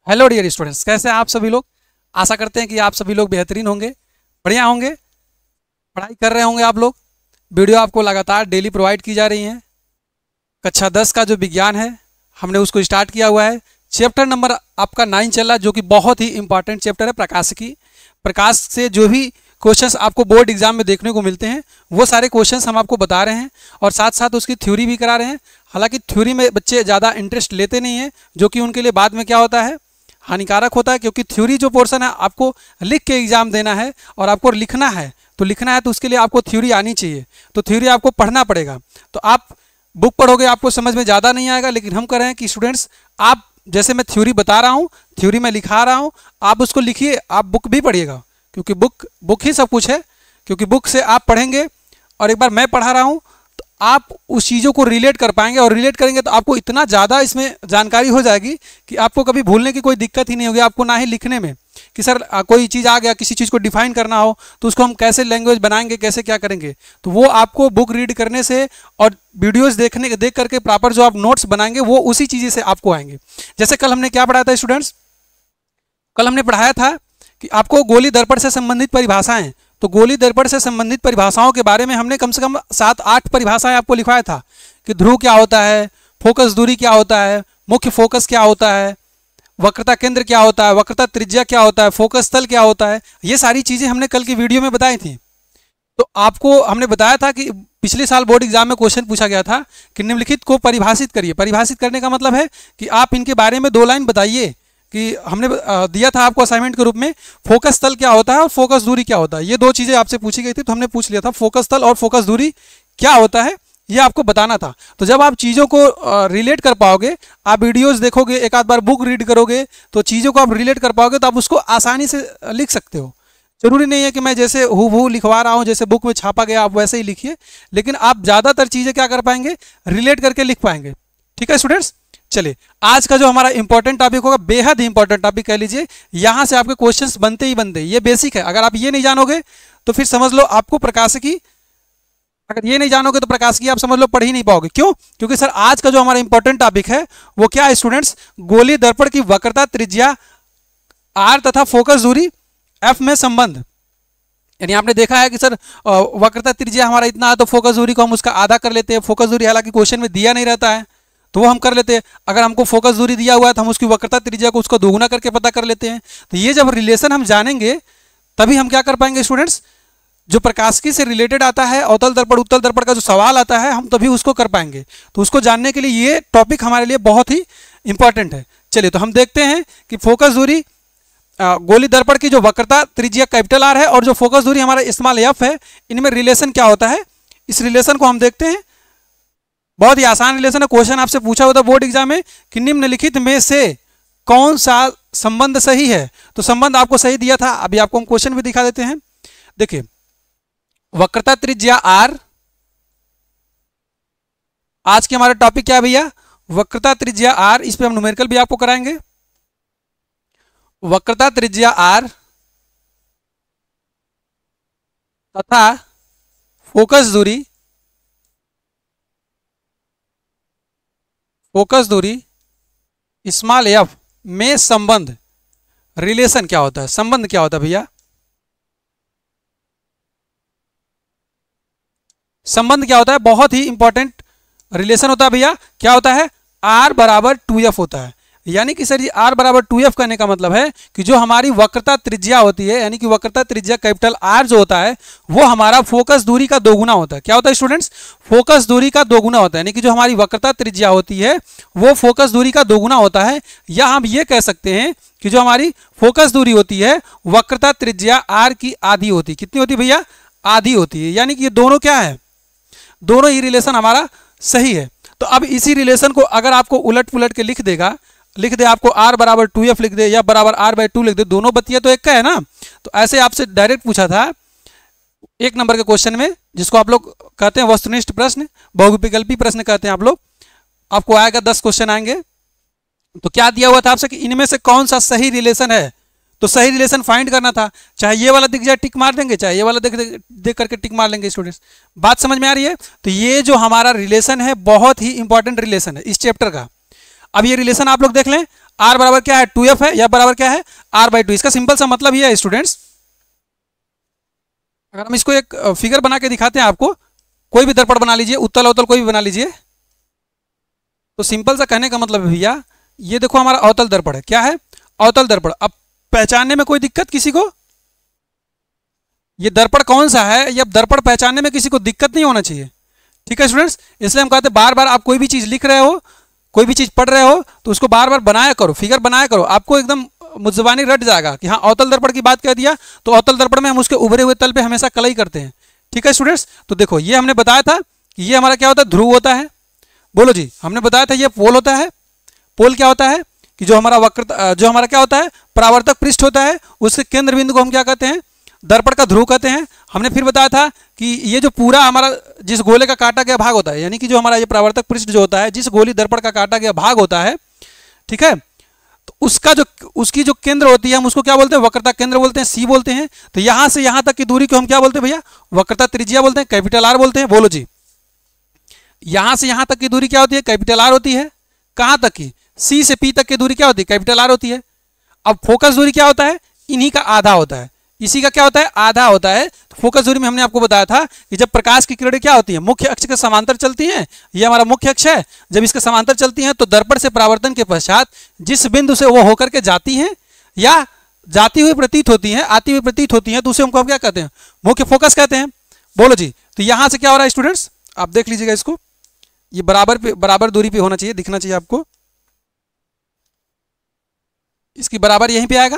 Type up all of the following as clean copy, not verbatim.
Hello dear students, कैसे हैं आप सभी लोग। आशा करते हैं कि आप सभी लोग बेहतरीन होंगे, बढ़िया होंगे, पढ़ाई कर रहे होंगे आप लोग। वीडियो आपको लगातार डेली प्रोवाइड की जा रही हैं। कक्षा 10 का जो विज्ञान है हमने उसको स्टार्ट किया हुआ है। चैप्टर नंबर आपका 9 चल रहा है, जो कि बहुत ही इंपॉर्टेंट चैप्टर है, प्रकाशिकी। प्रकाश से जो भी क्वेश्चंस आपको बोर्ड एग्जाम में देखने को मिलते हैं वो सारे क्वेश्चंस हम आपको बता रहे हैं और साथ साथ उसकी थ्योरी भी करा रहे हैं। हालांकि थ्योरी में बच्चे ज़्यादा इंटरेस्ट लेते नहीं हैं, जो कि उनके लिए बाद में क्या होता है, हानिकारक होता है। क्योंकि थ्योरी जो पोर्शन है आपको लिख के एग्जाम देना है और आपको लिखना है, तो उसके लिए आपको थ्योरी आनी चाहिए, तो थ्योरी आपको पढ़ना पड़ेगा। तो आप बुक पढ़ोगे आपको समझ में ज़्यादा नहीं आएगा, लेकिन हम कह रहे हैं कि स्टूडेंट्स आप जैसे मैं थ्योरी बता रहा हूँ, थ्योरी में लिखा रहा हूँ, आप उसको लिखिए, आप बुक भी पढ़िएगा, क्योंकि बुक ही सब कुछ है। क्योंकि बुक से आप पढ़ेंगे और एक बार मैं पढ़ा रहा हूँ तो आप उस चीज़ों को रिलेट कर पाएंगे, और रिलेट करेंगे तो आपको इतना ज़्यादा इसमें जानकारी हो जाएगी कि आपको कभी भूलने की कोई दिक्कत ही नहीं होगी। आपको ना ही लिखने में कि सर कोई चीज़ आ गया, किसी चीज़ को डिफाइन करना हो तो उसको हम कैसे लैंग्वेज बनाएंगे, कैसे क्या करेंगे, तो वो आपको बुक रीड करने से और वीडियोस देख करके प्रॉपर जो आप नोट्स बनाएंगे वो उसी चीज़ से आपको आएंगे। जैसे कल हमने क्या पढ़ाया था स्टूडेंट्स, कल हमने पढ़ाया था कि आपको गोली दर्पण से संबंधित परिभाषाएं, तो गोली दर्पण से संबंधित परिभाषाओं के बारे में हमने कम से कम 7-8 परिभाषाएं आपको लिखवाया था कि ध्रुव क्या होता है, फोकस दूरी क्या होता है, मुख्य फोकस क्या होता है, वक्रता केंद्र क्या होता है, वक्रता त्रिज्या क्या होता है, फोकस तल क्या होता है। ये सारी चीज़ें हमने कल की वीडियो में बताई थी। तो आपको हमने बताया था कि पिछले साल बोर्ड एग्जाम में क्वेश्चन पूछा गया था कि निम्नलिखित को परिभाषित करिए। परिभाषित करने का मतलब है कि आप इनके बारे में 2 लाइन बताइए। कि हमने दिया था आपको असाइनमेंट के रूप में फोकस तल क्या होता है और फोकस दूरी क्या होता है। ये 2 चीज़ें आपसे पूछी गई थी, तो हमने पूछ लिया था फोकस तल और फोकस दूरी क्या होता है, ये आपको बताना था। तो जब आप चीज़ों को रिलेट कर पाओगे, आप वीडियोस देखोगे, एक आध बार बुक रीड करोगे, तो चीज़ों को आप रिलेट कर पाओगे, तो आप उसको आसानी से लिख सकते हो। जरूरी नहीं है कि मैं जैसे हूबहू लिखवा रहा हूँ, जैसे बुक में छापा गया आप वैसे ही लिखिए, लेकिन आप ज़्यादातर चीज़ें क्या कर पाएंगे, रिलेट करके लिख पाएंगे। ठीक है स्टूडेंट्स, चलिए आज का जो हमारा इंपॉर्टेंट टॉपिक होगा, बेहद ही इंपॉर्टेंट टॉपिक कह लीजिए, यहां से आपके क्वेश्चंस बनते ही बनते, ये बेसिक है। अगर आप ये नहीं जानोगे तो फिर समझ लो आपको प्रकाशिकी, अगर ये नहीं जानोगे तो प्रकाशिकी आप समझ लो पढ़ ही नहीं पाओगे। क्यों? क्योंकि सर आज का जो हमारा इंपॉर्टेंट टॉपिक है वो क्या है स्टूडेंट्स, गोली दर्पण की वक्रता त्रिज्या आर तथा फोकस दूरी एफ में संबंध। यानी आपने देखा है कि सर वक्रता त्रिज्या हमारा इतना है तो फोकस दूरी को हम उसका आधा कर लेते हैं। फोकस दूरी हालांकि क्वेश्चन में दिया नहीं रहता है तो वो हम कर लेते हैं। अगर हमको फोकस दूरी दिया हुआ है तो हम उसकी वक्रता त्रिज्या को उसको दोगुना करके पता कर लेते हैं। तो ये जब रिलेशन हम जानेंगे तभी हम क्या कर पाएंगे स्टूडेंट्स, जो प्रकाशिकी से रिलेटेड आता है, अवतल दर्पण उत्तल दर्पण का जो सवाल आता है हम तभी उसको कर पाएंगे। तो उसको जानने के लिए ये टॉपिक हमारे लिए बहुत ही इंपॉर्टेंट है। चलिए तो हम देखते हैं कि फोकस दूरी, गोली दर्पण की जो वक्रता त्रिज्या कैपिटल आर है और जो फोकस दूरी हमारा स्मॉल एफ है, इनमें रिलेशन क्या होता है, इस रिलेशन को हम देखते हैं। बहुत ही आसान रिलेशन है। क्वेश्चन आपसे पूछा होता बोर्ड एग्जाम में कि निम्नलिखित में से कौन सा संबंध सही है, तो संबंध आपको सही दिया था। अभी आपको हम क्वेश्चन भी दिखा देते हैं। देखिए वक्रता त्रिज्या आर, आज के हमारा टॉपिक क्या है भैया, वक्रता त्रिज्या आर। इस पे हम न्यूमेरिकल भी आपको कराएंगे। वक्रता त्रिज्या आर तथा फोकस दूरी स्मॉल एफ में संबंध, रिलेशन क्या होता है, संबंध क्या होता है भैया, संबंध क्या होता है, बहुत ही इंपॉर्टेंट रिलेशन होता है भैया। क्या होता है, R बराबर 2F होता है। यानी कि सर ये R बराबर 2F कहने का मतलब है कि जो हमारी वक्रता त्रिज्या होती है, यानी कि वक्रता त्रिज्या कैपिटल R जो होता है वो हमारा फोकस दूरी का दोगुना होता है। क्या होता है स्टूडेंट्स, फोकस दूरी का दोगुना होता है। यानी कि जो हमारी वक्रता त्रिज्या होती है वो फोकस दूरी का दोगुना होता है। या हम ये कह सकते हैं कि जो हमारी फोकस दूरी होती है वक्रता त्रिज्या R की आधी होती है। कितनी होती है भैया, आधी होती है। यानी कि ये दोनों क्या है, दोनों ही रिलेशन हमारा सही है। तो अब इसी रिलेशन को अगर आपको उलट पुलट के लिख दे आपको R बराबर 2F लिख दे या बराबर R/2 लिख दे, दोनों बत्तियां तो एक का है ना। तो ऐसे आपसे डायरेक्ट पूछा था 1 नंबर के क्वेश्चन में, जिसको आप लोग कहते हैं वस्तुनिष्ठ प्रश्न, बहुविकल्पी प्रश्न कहते हैं आप लोग। आपको आएगा 10 क्वेश्चन आएंगे। तो क्या दिया हुआ था आपसे कि इनमें से कौन सा सही रिलेशन है, तो सही रिलेशन फाइंड करना था। चाहे ये वाला दिख जाए टिक मार देंगे, चाहे ये वाला देख करके टिक मार लेंगे। स्टूडेंट्स बात समझ में आ रही है। तो ये जो हमारा रिलेशन है बहुत ही इंपॉर्टेंट रिलेशन है इस चैप्टर का। अब ये रिलेशन आप लोग देख लें। आर बराबर क्या है 2f है, एफ बराबर क्या है r/2। इसका सिंपल सा मतलब ये है स्टूडेंट्स, अगर हम इसको एक फिगर बना के दिखाते हैं आपको, कोई भी दर्पण बना लीजिए, उत्तल अवतल कोई भी बना लीजिए, तो सिंपल सा कहने का मतलब है भैया, ये देखो हमारा अवतल दर्पण है, क्या है अवतल दर्पण। अब पहचानने में कोई दिक्कत किसी को, ये दर्पण कौन सा है, ये दर्पण पहचानने में किसी को दिक्कत नहीं होना चाहिए, ठीक है स्टूडेंट्स। इसलिए हम कहते हैं बार बार आप कोई भी चीज लिख रहे हो, कोई भी चीज पढ़ रहे हो, तो उसको बार बार बनाया करो, फिगर बनाया करो, आपको एकदम मुजबानी रट जाएगा कि हाँ अवतल दर्पण की बात कह दिया तो अवतल दर्पण में हम उसके उभरे हुए तल पे हमेशा कलई करते हैं, ठीक है स्टूडेंट्स। तो देखो ये हमने बताया था कि ये हमारा क्या होता है ध्रुव होता है, बोलो जी, हमने बताया था ये पोल होता है। पोल क्या होता है कि जो हमारा वक्रता, जो हमारा क्या होता है परावर्तक पृष्ठ होता है, उसके केंद्र बिंदु को हम क्या कहते हैं दर्पण का ध्रुव कहते हैं। हमने फिर बताया था कि ये जो पूरा हमारा जिस गोले का काटा गया भाग होता है, यानी कि जो हमारा ये परावर्तक पृष्ठ जो होता है, जिस गोली दर्पण का काटा गया भाग होता है, ठीक है, तो उसका जो उसकी जो केंद्र होती है हम उसको क्या बोलते हैं वक्रता केंद्र बोलते हैं, सी बोलते हैं। तो यहां से यहां तक की दूरी को हम क्या बोलते हैं भैया वक्रता त्रिज्या बोलते हैं, कैपिटल आर बोलते हैं, बोलो जी। यहां से यहां तक की दूरी क्या होती है कैपिटल आर होती है। कहां तक की, सी से पी तक की दूरी क्या होती है कैपिटल आर होती है। अब फोकस दूरी क्या होता है, इन्हीं का आधा होता है, इसी का क्या होता है आधा होता है। तो फोकस दूरी में हमने आपको बताया था कि जब प्रकाश की किरणें क्या होती है मुख्य अक्ष के समांतर चलती हैं, ये हमारा मुख्य अक्ष है, जब इसके समांतर चलती हैं तो दर्पण से परावर्तन के पश्चात जिस बिंदु से वो होकर के जाती हैं या जाती हुई प्रतीत होती हैं, आती हुई प्रतीत होती हैं, तो उसे हमको हम क्या कहते हैं मुख्य फोकस कहते हैं, बोलो जी। तो यहां से क्या हो रहा है स्टूडेंट्स, आप देख लीजिएगा इसको, ये बराबर दूरी पे होना चाहिए, दिखना चाहिए आपको, इसकी बराबर यहीं पे आएगा।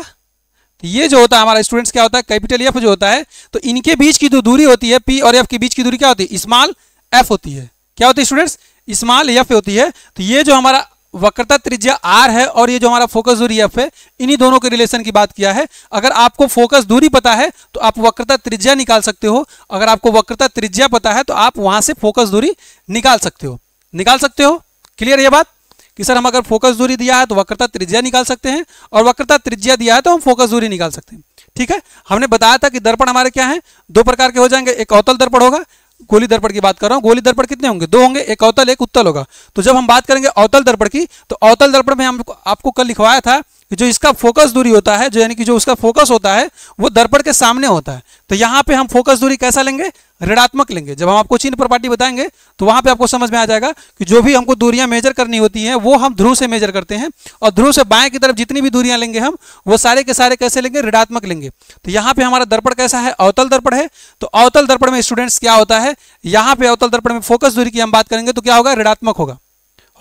तो ये जो होता है हमारा स्टूडेंट्स क्या होता है कैपिटल एफ जो होता है, तो इनके बीच की जो दूरी होती है पी और एफ के बीच की दूरी क्या होती है स्मॉल एफ होती है। क्या होती है स्टूडेंट्स स्मॉल एफ होती है। तो ये जो हमारा वक्रता त्रिज्या आर है और ये जो हमारा फोकस दूरी एफ है, इन्हीं दोनों के रिलेशन की बात किया है। अगर आपको फोकस दूरी पता है तो आप वक्रता त्रिज्या निकाल सकते हो, अगर आपको वक्रता त्रिज्या पता है तो आप वहां से फोकस दूरी निकाल सकते हो, निकाल सकते हो। क्लियर ये बात कि सर हम अगर फोकस दूरी दिया है तो वक्रता त्रिज्या निकाल सकते हैं और वक्रता त्रिज्या दिया है तो हम फोकस दूरी निकाल सकते हैं, ठीक है। हमने बताया था कि दर्पण हमारे क्या है दो प्रकार के हो जाएंगे, एक अवतल दर्पण होगा, गोली दर्पण की बात कर रहा हूं, गोली दर्पण कितने होंगे दो होंगे, एक अवतल एक उत्तल होगा। तो जब हम बात करेंगे अवतल दर्पण की, तो अवतल दर्पण में हम आपको कल लिखवाया था कि जो इसका फोकस दूरी होता है, जो यानी कि जो उसका फोकस होता है वो दर्पण के सामने होता है। तो यहाँ पे हम फोकस दूरी कैसा लेंगे ऋणात्मक लेंगे। जब हम आपको चिन्ह प्रॉपर्टी बताएंगे तो वहां पे आपको समझ में आ जाएगा कि जो भी हमको दूरियां मेजर करनी होती हैं वो हम ध्रुव से मेजर करते हैं, और ध्रुव से बाएं की तरफ जितनी भी दूरियां लेंगे हम वो सारे के सारे कैसे लेंगे ऋणात्मक लेंगे। तो यहाँ पे हमारा दर्पण कैसा है अवतल दर्पण है। तो अवतल दर्पण में स्टूडेंट्स क्या होता है, यहाँ पे अवतल दर्पण में फोकस दूरी की हम बात करेंगे तो क्या होगा ऋणात्मक होगा,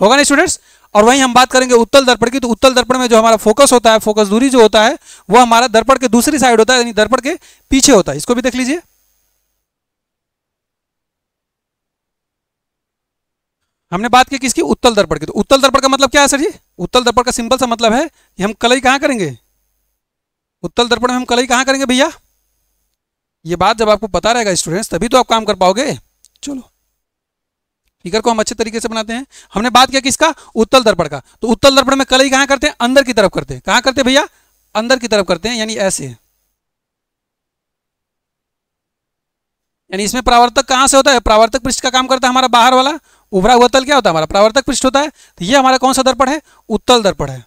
होगा ना स्टूडेंट्स। और वहीं हम बात करेंगे उत्तल दर्पण की, तो उत्तल दर्पण में जो हमारा फोकस होता है फोकस दूरी जो होता है वो हमारा दर्पण के दूसरी साइड होता है, यानी दर्पण के पीछे होता है। इसको भी देख लीजिए, हमने बात की किसकी उत्तल दर्पण की। तो उत्तल दर्पण का मतलब क्या है सर जी, उत्तल दर्पण का सिंपल सा मतलब है कि हम कलई कहां करेंगे, उत्तल दर्पण में हम कलई कहां करेंगे भैया। ये बात जब आपको पता रहेगा स्टूडेंट्स तभी तो आप काम कर पाओगे। चलो फिगर को हम अच्छे तरीके से बनाते हैं। हमने बात किया किसका उत्तल दर्पण का, तो उत्तल दर्पण में कलई कहां करते हैं अंदर की तरफ करते हैं, कहां करते हैं भैया अंदर की तरफ करते हैं, यानी ऐसे, यानी इसमें परावर्तक कहां से होता है, परावर्तक पृष्ठ का काम करता है हमारा बाहर वाला उभरा हुआ तल क्या होता है हमारा परावर्तक पृष्ठ होता है। तो ये हमारा कौन सा दर्पण है उत्तल दर्पण है,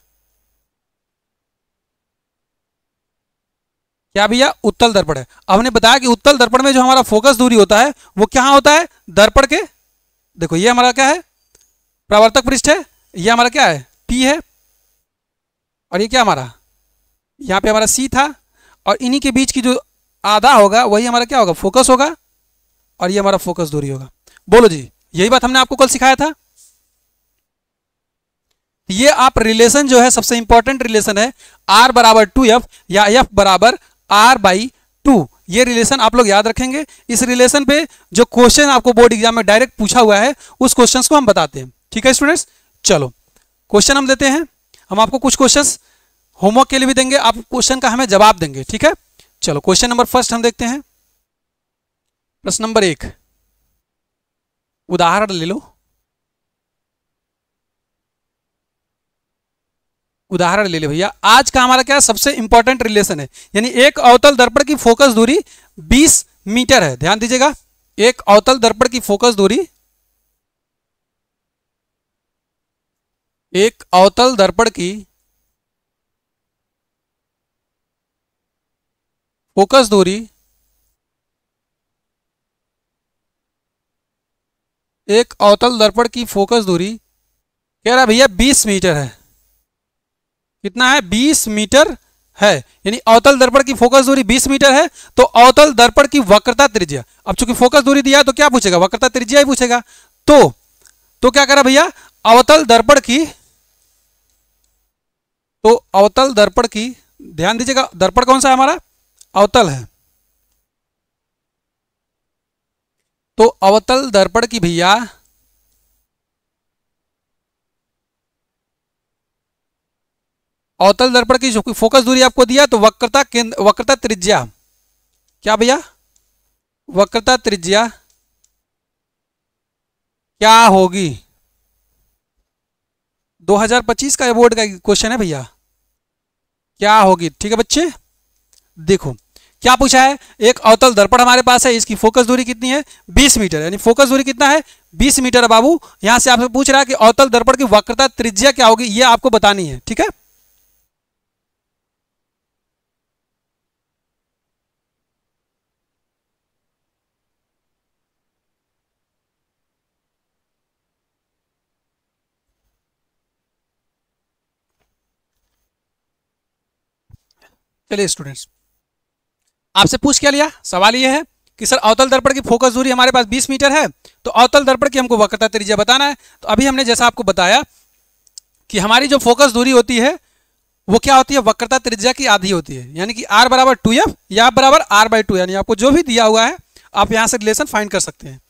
क्या भैया उत्तल दर्पण है। अब हमने बताया कि उत्तल दर्पण में जो हमारा फोकस दूरी होता है वो क्या होता है दर्पण के, देखो ये हमारा क्या है परावर्तक पृष्ठ है, ये हमारा क्या है पी है, और ये क्या हमारा यहाँ पे हमारा सी था, और इन्हीं के बीच की जो आधा होगा वही हमारा क्या होगा फोकस होगा, और ये हमारा फोकस दूरी होगा। बोलो जी यही बात हमने आपको कल सिखाया था। ये आप रिलेशन जो है सबसे इंपॉर्टेंट रिलेशन है r बराबर 2f या f बराबर r/2, ये रिलेशन आप लोग याद रखेंगे। इस रिलेशन पे जो क्वेश्चन आपको बोर्ड एग्जाम में डायरेक्ट पूछा हुआ है उस क्वेश्चंस को हम बताते हैं, ठीक है स्टूडेंट्स। चलो क्वेश्चन हम देते हैं, हम आपको कुछ क्वेश्चंस होमवर्क के लिए भी देंगे, आप क्वेश्चन का हमें जवाब देंगे, ठीक है। चलो क्वेश्चन नंबर फर्स्ट हम देखते हैं, प्रश्न नंबर 1, उदाहरण ले लो, उदाहरण ले ले भैया। आज का हमारा क्या सबसे इंपॉर्टेंट रिलेशन है, यानी एक अवतल दर्पण की फोकस दूरी 20 मीटर है। ध्यान दीजिएगा, एक अवतल दर्पण की फोकस दूरी, एक अवतल दर्पण की फोकस दूरी एक अवतल दर्पण की फोकस दूरी कह रहा भैया 20 मीटर है। कितना है? 20 मीटर है। यानी अवतल दर्पण की फोकस दूरी 20 मीटर है। तो अवतल दर्पण की वक्रता त्रिज्या, अब चूंकि फोकस दूरी दिया है तो क्या पूछेगा? वक्रता त्रिज्या ही पूछेगा। तो क्या करा भैया? अवतल दर्पण की, तो अवतल दर्पण की, ध्यान दीजिएगा दर्पण कौन सा है हमारा? अवतल है। तो अवतल दर्पण की भैया अवतल दर्पण की जो फोकस दूरी आपको दिया तो वक्रता केंद्र, वक्रता त्रिज्या, क्या भैया? वक्रता त्रिज्या क्या होगी? 2025 का बोर्ड का क्वेश्चन है भैया। क्या होगी? ठीक है बच्चे, देखो क्या पूछा है। एक अवतल दर्पण हमारे पास है, इसकी फोकस दूरी कितनी है? 20 मीटर। यानी फोकस दूरी कितना है? 20 मीटर है बाबू। यहां से आपसे पूछ रहा है कि अवतल दर्पण की वक्रता त्रिज्या क्या होगी, ये आपको बतानी है। ठीक है, चलिए स्टूडेंट्स, आपसे पूछ क्या लिया? सवाल ये है कि सर अवतल दर्पण की फोकस दूरी हमारे पास 20 मीटर है, तो अवतल दर्पण की हमको वक्रता त्रिज्या बताना है। तो अभी हमने जैसा आपको बताया कि हमारी जो फोकस दूरी होती है वो क्या होती है? वक्रता त्रिज्या की आधी होती है। यानी कि r बराबर 2f या बराबर r/2, यानी आपको जो भी दिया हुआ है आप यहां से रिलेशन फाइंड कर सकते हैं।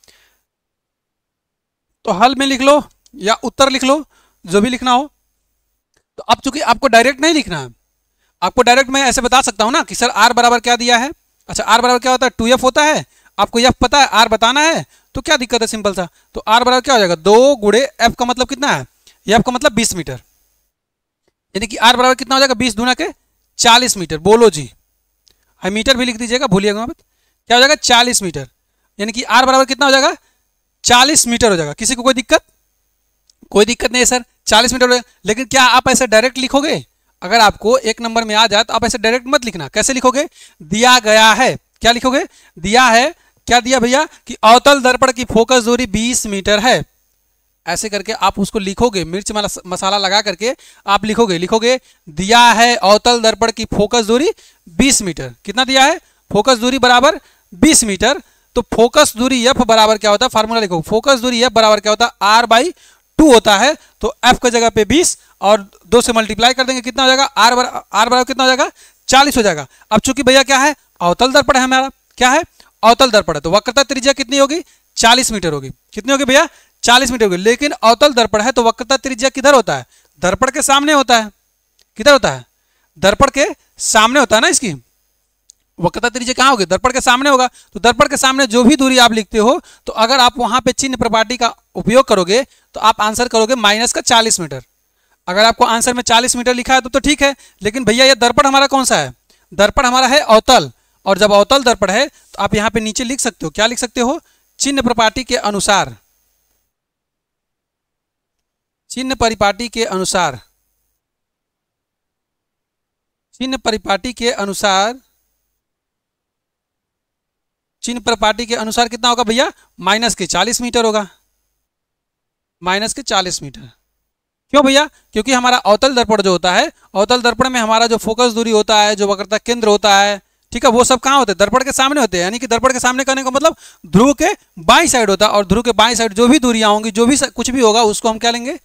तो हल में लिख लो या उत्तर लिख लो, जो भी लिखना हो। तो अब चूंकि आपको डायरेक्ट नहीं लिखना है, आपको डायरेक्ट मैं ऐसे बता सकता हूं ना कि सर r बराबर क्या दिया है। अच्छा, r बराबर क्या होता है? 2f होता है। आपको f पता है, r बताना है, तो क्या दिक्कत है? सिंपल सा। तो r बराबर क्या हो जाएगा? 2 गुणे f का मतलब कितना है? f का मतलब 20 मीटर। यानी कि r बराबर कितना हो जाएगा? 20 दूना के 40 मीटर। बोलो जी, है मीटर भी लिख दीजिएगा, भूलिएगा मत। क्या हो जाएगा? 40 मीटर। यानी कि r बराबर कितना हो जाएगा? 40 मीटर हो जाएगा। किसी को कोई दिक्कत? कोई दिक्कत नहीं है सर, 40 मीटर हो जाएगा। लेकिन क्या आप ऐसे डायरेक्ट लिखोगे? अगर आपको एक नंबर में आ जाए तो आप ऐसे डायरेक्ट मत लिखना। कैसे लिखोगे? दिया गया है, क्या लिखोगे? दिया है, क्या दिया भैया? कि अवतल दर्पण की फोकस दूरी 20 मीटर है। ऐसे करके आप उसको लिखोगे, मिर्च मसाला लगा करके आप लिखोगे दिया है अवतल दर्पण की फोकस दूरी 20 मीटर। कितना दिया है? फोकस दूरी बराबर 20 मीटर। तो फोकस दूरी एफ बराबर क्या होता है? फार्मूला लिखो, फोकस दूरी एफ बराबर क्या होता है? r/2 होता है। तो एफ की जगह पे 20 और 2 से मल्टीप्लाई कर देंगे, कितना हो जाएगा? r बराबर कितना हो जाएगा? 40 हो जाएगा। अब चूंकि भैया क्या है? अवतल दर्पण है हमारा, क्या है? अवतल दर्पण है, तो वक्रता त्रिज्या कितनी होगी? 40 मीटर होगी। कितनी होगी भैया? 40 मीटर होगी। लेकिन अवतल दर्पण है तो वक्रता त्रिज्या किधर होता है? दर्पण के सामने होता है। किधर होता है? दर्पण के सामने होता है ना। इसकी वक्रता त्रिज्या कहाँ होगी? दर्पण के सामने होगा। तो दर्पण के सामने जो भी दूरी आप लिखते हो, तो अगर आप वहां पे चिन्ह प्रपाटी का उपयोग करोगे तो आप आंसर करोगे माइनस का 40 मीटर। अगर आपको आंसर में 40 मीटर लिखा है तो ठीक है। लेकिन भैया ये दर्पण हमारा कौन सा है? दर्पण हमारा है अवतल। और जब अवतल दर्पण है तो आप यहाँ पे नीचे लिख सकते हो, क्या लिख सकते हो? चिन्ह प्रपाटी के अनुसार, चिन्ह परिपाटी के अनुसार, चिन्ह परिपाटी के अनुसार, चिन्ह प्रपाटी के अनुसार कितना होगा भैया? माइनस के 40 मीटर होगा। माइनस के 40 मीटर। क्यों भैया? क्योंकि हमारा अवतल दर्पण जो होता है, अवतल दर्पण में हमारा जो फोकस दूरी होता है, जो वक्रता केंद्र होता है, ठीक है, वो सब कहाँ होते हैं? दर्पण के सामने होते हैं। यानी कि दर्पण के सामने करने का मतलब ध्रुव के बाईं साइड होता है। और ध्रुव के बाईं साइड जो भी दूरियां होंगी, जो भी कुछ भी होगा, उसको हम क्या लेंगे?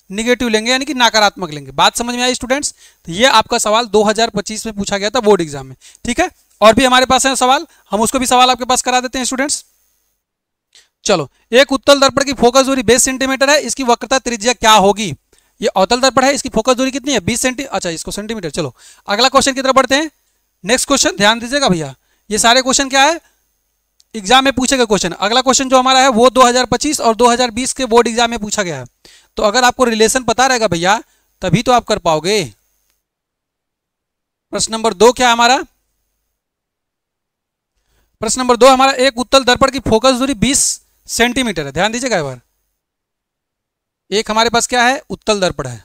निगेटिव लेंगे, यानी कि नकारात्मक लेंगे। बात समझ में आई स्टूडेंट्स? तो ये आपका सवाल 2025 में पूछा गया था बोर्ड एग्जाम में। ठीक है, और भी हमारे पास है सवाल, हम उसको भी सवाल आपके पास करा देते हैं स्टूडेंट्स। चलो, एक उत्तल दर्पण की फोकस दूरी 20 सेंटीमीटर है, इसकी वक्रता त्रिज्या क्या होगी? ये अवतल दर्पण है, इसकी फोकस दूरी कितनी है? 20 सेंटीमीटर। अच्छा, इसको सेंटीमीटर। चलो अगला क्वेश्चन की तरफ बढ़ते हैं। नेक्स्ट क्वेश्चन ध्यान दीजिएगा भैया, ये सारे क्वेश्चन क्या है? एग्जाम में पूछे गए क्वेश्चन। अगला क्वेश्चन जो हमारा है वो 2025 और 2020 के बोर्ड एग्जाम में पूछा गया है। तो अगर आपको रिलेशन पता रहेगा भैया, तभी तो आप कर पाओगे। प्रश्न नंबर 2 क्या है हमारा? प्रश्न नंबर 2 हमारा, एक उत्तल दर्पण की फोकस दूरी 20 सेंटीमीटर है। ध्यान दीजिएगा एक बार। एक हमारे पास क्या है? उत्तल दर्पण है।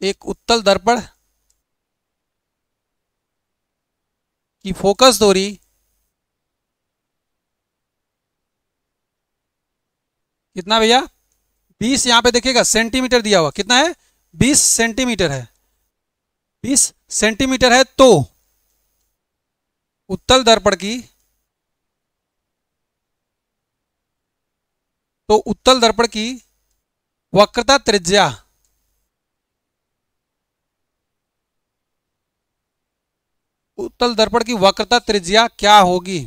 एक उत्तल दर्पण की फोकस दूरी कितना भैया, 20, यहाँ पे देखिएगा सेंटीमीटर दिया हुआ, कितना है, 20 सेंटीमीटर है, 20 सेंटीमीटर है। तो उत्तल दर्पण की, तो उत्तल दर्पण की वक्रता त्रिज्या, उत्तल दर्पण की वक्रता त्रिज्या क्या होगी?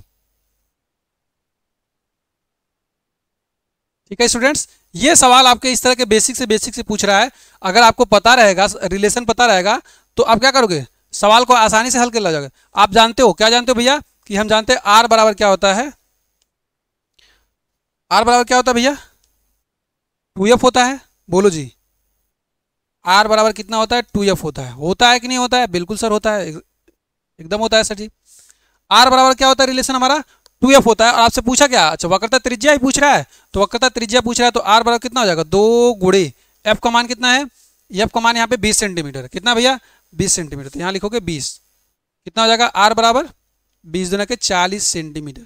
ठीक है स्टूडेंट्स, ये सवाल आपके इस तरह के बेसिक से पूछ रहा है। अगर आपको पता रहेगा, रिलेशन पता रहेगा, तो आप क्या करोगे, सवाल को आसानी से हल कर जाओगे। आप जानते हो, क्या जानते हो भैया, कि हम जानते हैं आर बराबर क्या होता है, आर बराबर क्या होता है भैया, 2f होता है। बोलो जी, आर बराबर कितना होता है, 2f होता है कि नहीं होता है? बिल्कुल सर होता है, एकदम होता है सर जी। आर बराबर क्या होता है, रिलेशन हमारा 2f होता है। और आपसे पूछा क्या, अच्छा वक्रता त्रिज्या ही पूछ रहा है, तो वक्रता त्रिज्या पूछ रहा है, तो आर बराबर कितना हो जाएगा, 2 गुणे एफ का मान कितना है, एफ का मान यहाँ पे 20 सेंटीमीटर, कितना भैया, 20 सेंटीमीटर। तो यहाँ लिखोगे 20, कितना हो जाएगा, आर बराबर 20 दुना के 40 सेंटीमीटर।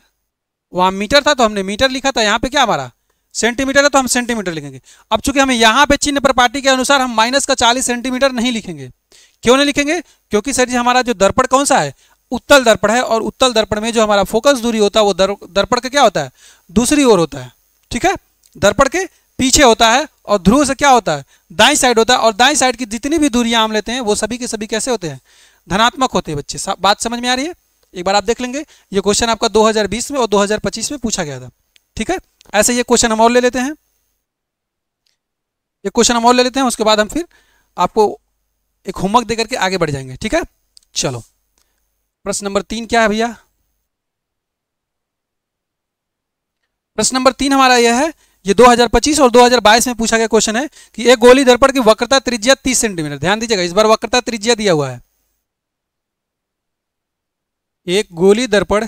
वहाँ मीटर था तो हमने मीटर लिखा था, यहाँ पे क्या हमारा सेंटीमीटर है तो हम सेंटीमीटर लिखेंगे। अब चूंकि हमें यहाँ पे चिन्ह प्रपाटी के अनुसार हम माइनस का 40 सेंटीमीटर नहीं लिखेंगे। क्यों नहीं लिखेंगे, क्योंकि सर जी हमारा जो दर्पण कौन सा है, उत्तल दर्पण है, और उत्तल दर्पण में जो हमारा फोकस दूरी होता है वो दर्पण का क्या होता है, दूसरी ओर होता है। ठीक है, दर्पण के पीछे होता है, और ध्रुव से क्या होता है, दाईं साइड होता है। और दाईं साइड की जितनी भी दूरियां हम लेते हैं वो सभी के सभी कैसे होते हैं, धनात्मक होते हैं। बच्चे बात समझ में आ रही है? एक बार आप देख लेंगे, ये क्वेश्चन आपका 2020 में और 2025 में पूछा गया था। ठीक है, ऐसे ये क्वेश्चन हम और ले लेते हैं, ये क्वेश्चन हम और ले लेते हैं, उसके बाद हम फिर आपको एक होमवर्क देकर के आगे बढ़ जाएंगे। ठीक है, चलो प्रश्न नंबर 3 क्या है भैया, प्रश्न नंबर 3 हमारा यह है, ये 2025 और 2022 में पूछा गया क्वेश्चन है कि एक गोली दर्पण की वक्रता त्रिज्या 30 सेंटीमीटर। ध्यान दीजिएगा, इस बार वक्रता त्रिज्या दिया हुआ है। एक गोली दर्पण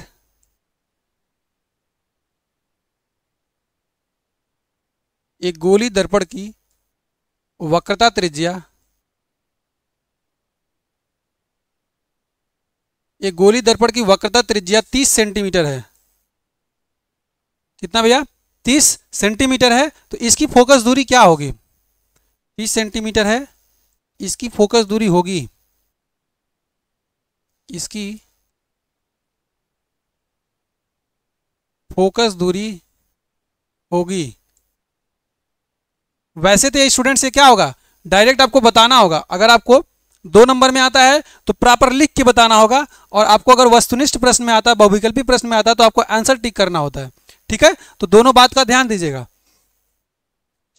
एक गोली दर्पण की वक्रता त्रिज्या, एक गोली दर्पण की वक्रता त्रिज्या 30 सेंटीमीटर है। कितना भैया, 30 सेंटीमीटर है। तो इसकी फोकस दूरी क्या होगी, 30 सेंटीमीटर है, इसकी फोकस दूरी होगी, इसकी फोकस दूरी होगी। वैसे तो ये स्टूडेंट से क्या होगा, डायरेक्ट आपको बताना होगा। अगर आपको 2 नंबर में आता है तो प्रॉपर लिख के बताना होगा, और आपको अगर वस्तुनिष्ठ प्रश्न में आता है, बहुविकल्पी प्रश्न में आता है, तो आपको आंसर टिक करना होता है। ठीक है, तो दोनों बात का ध्यान दीजिएगा।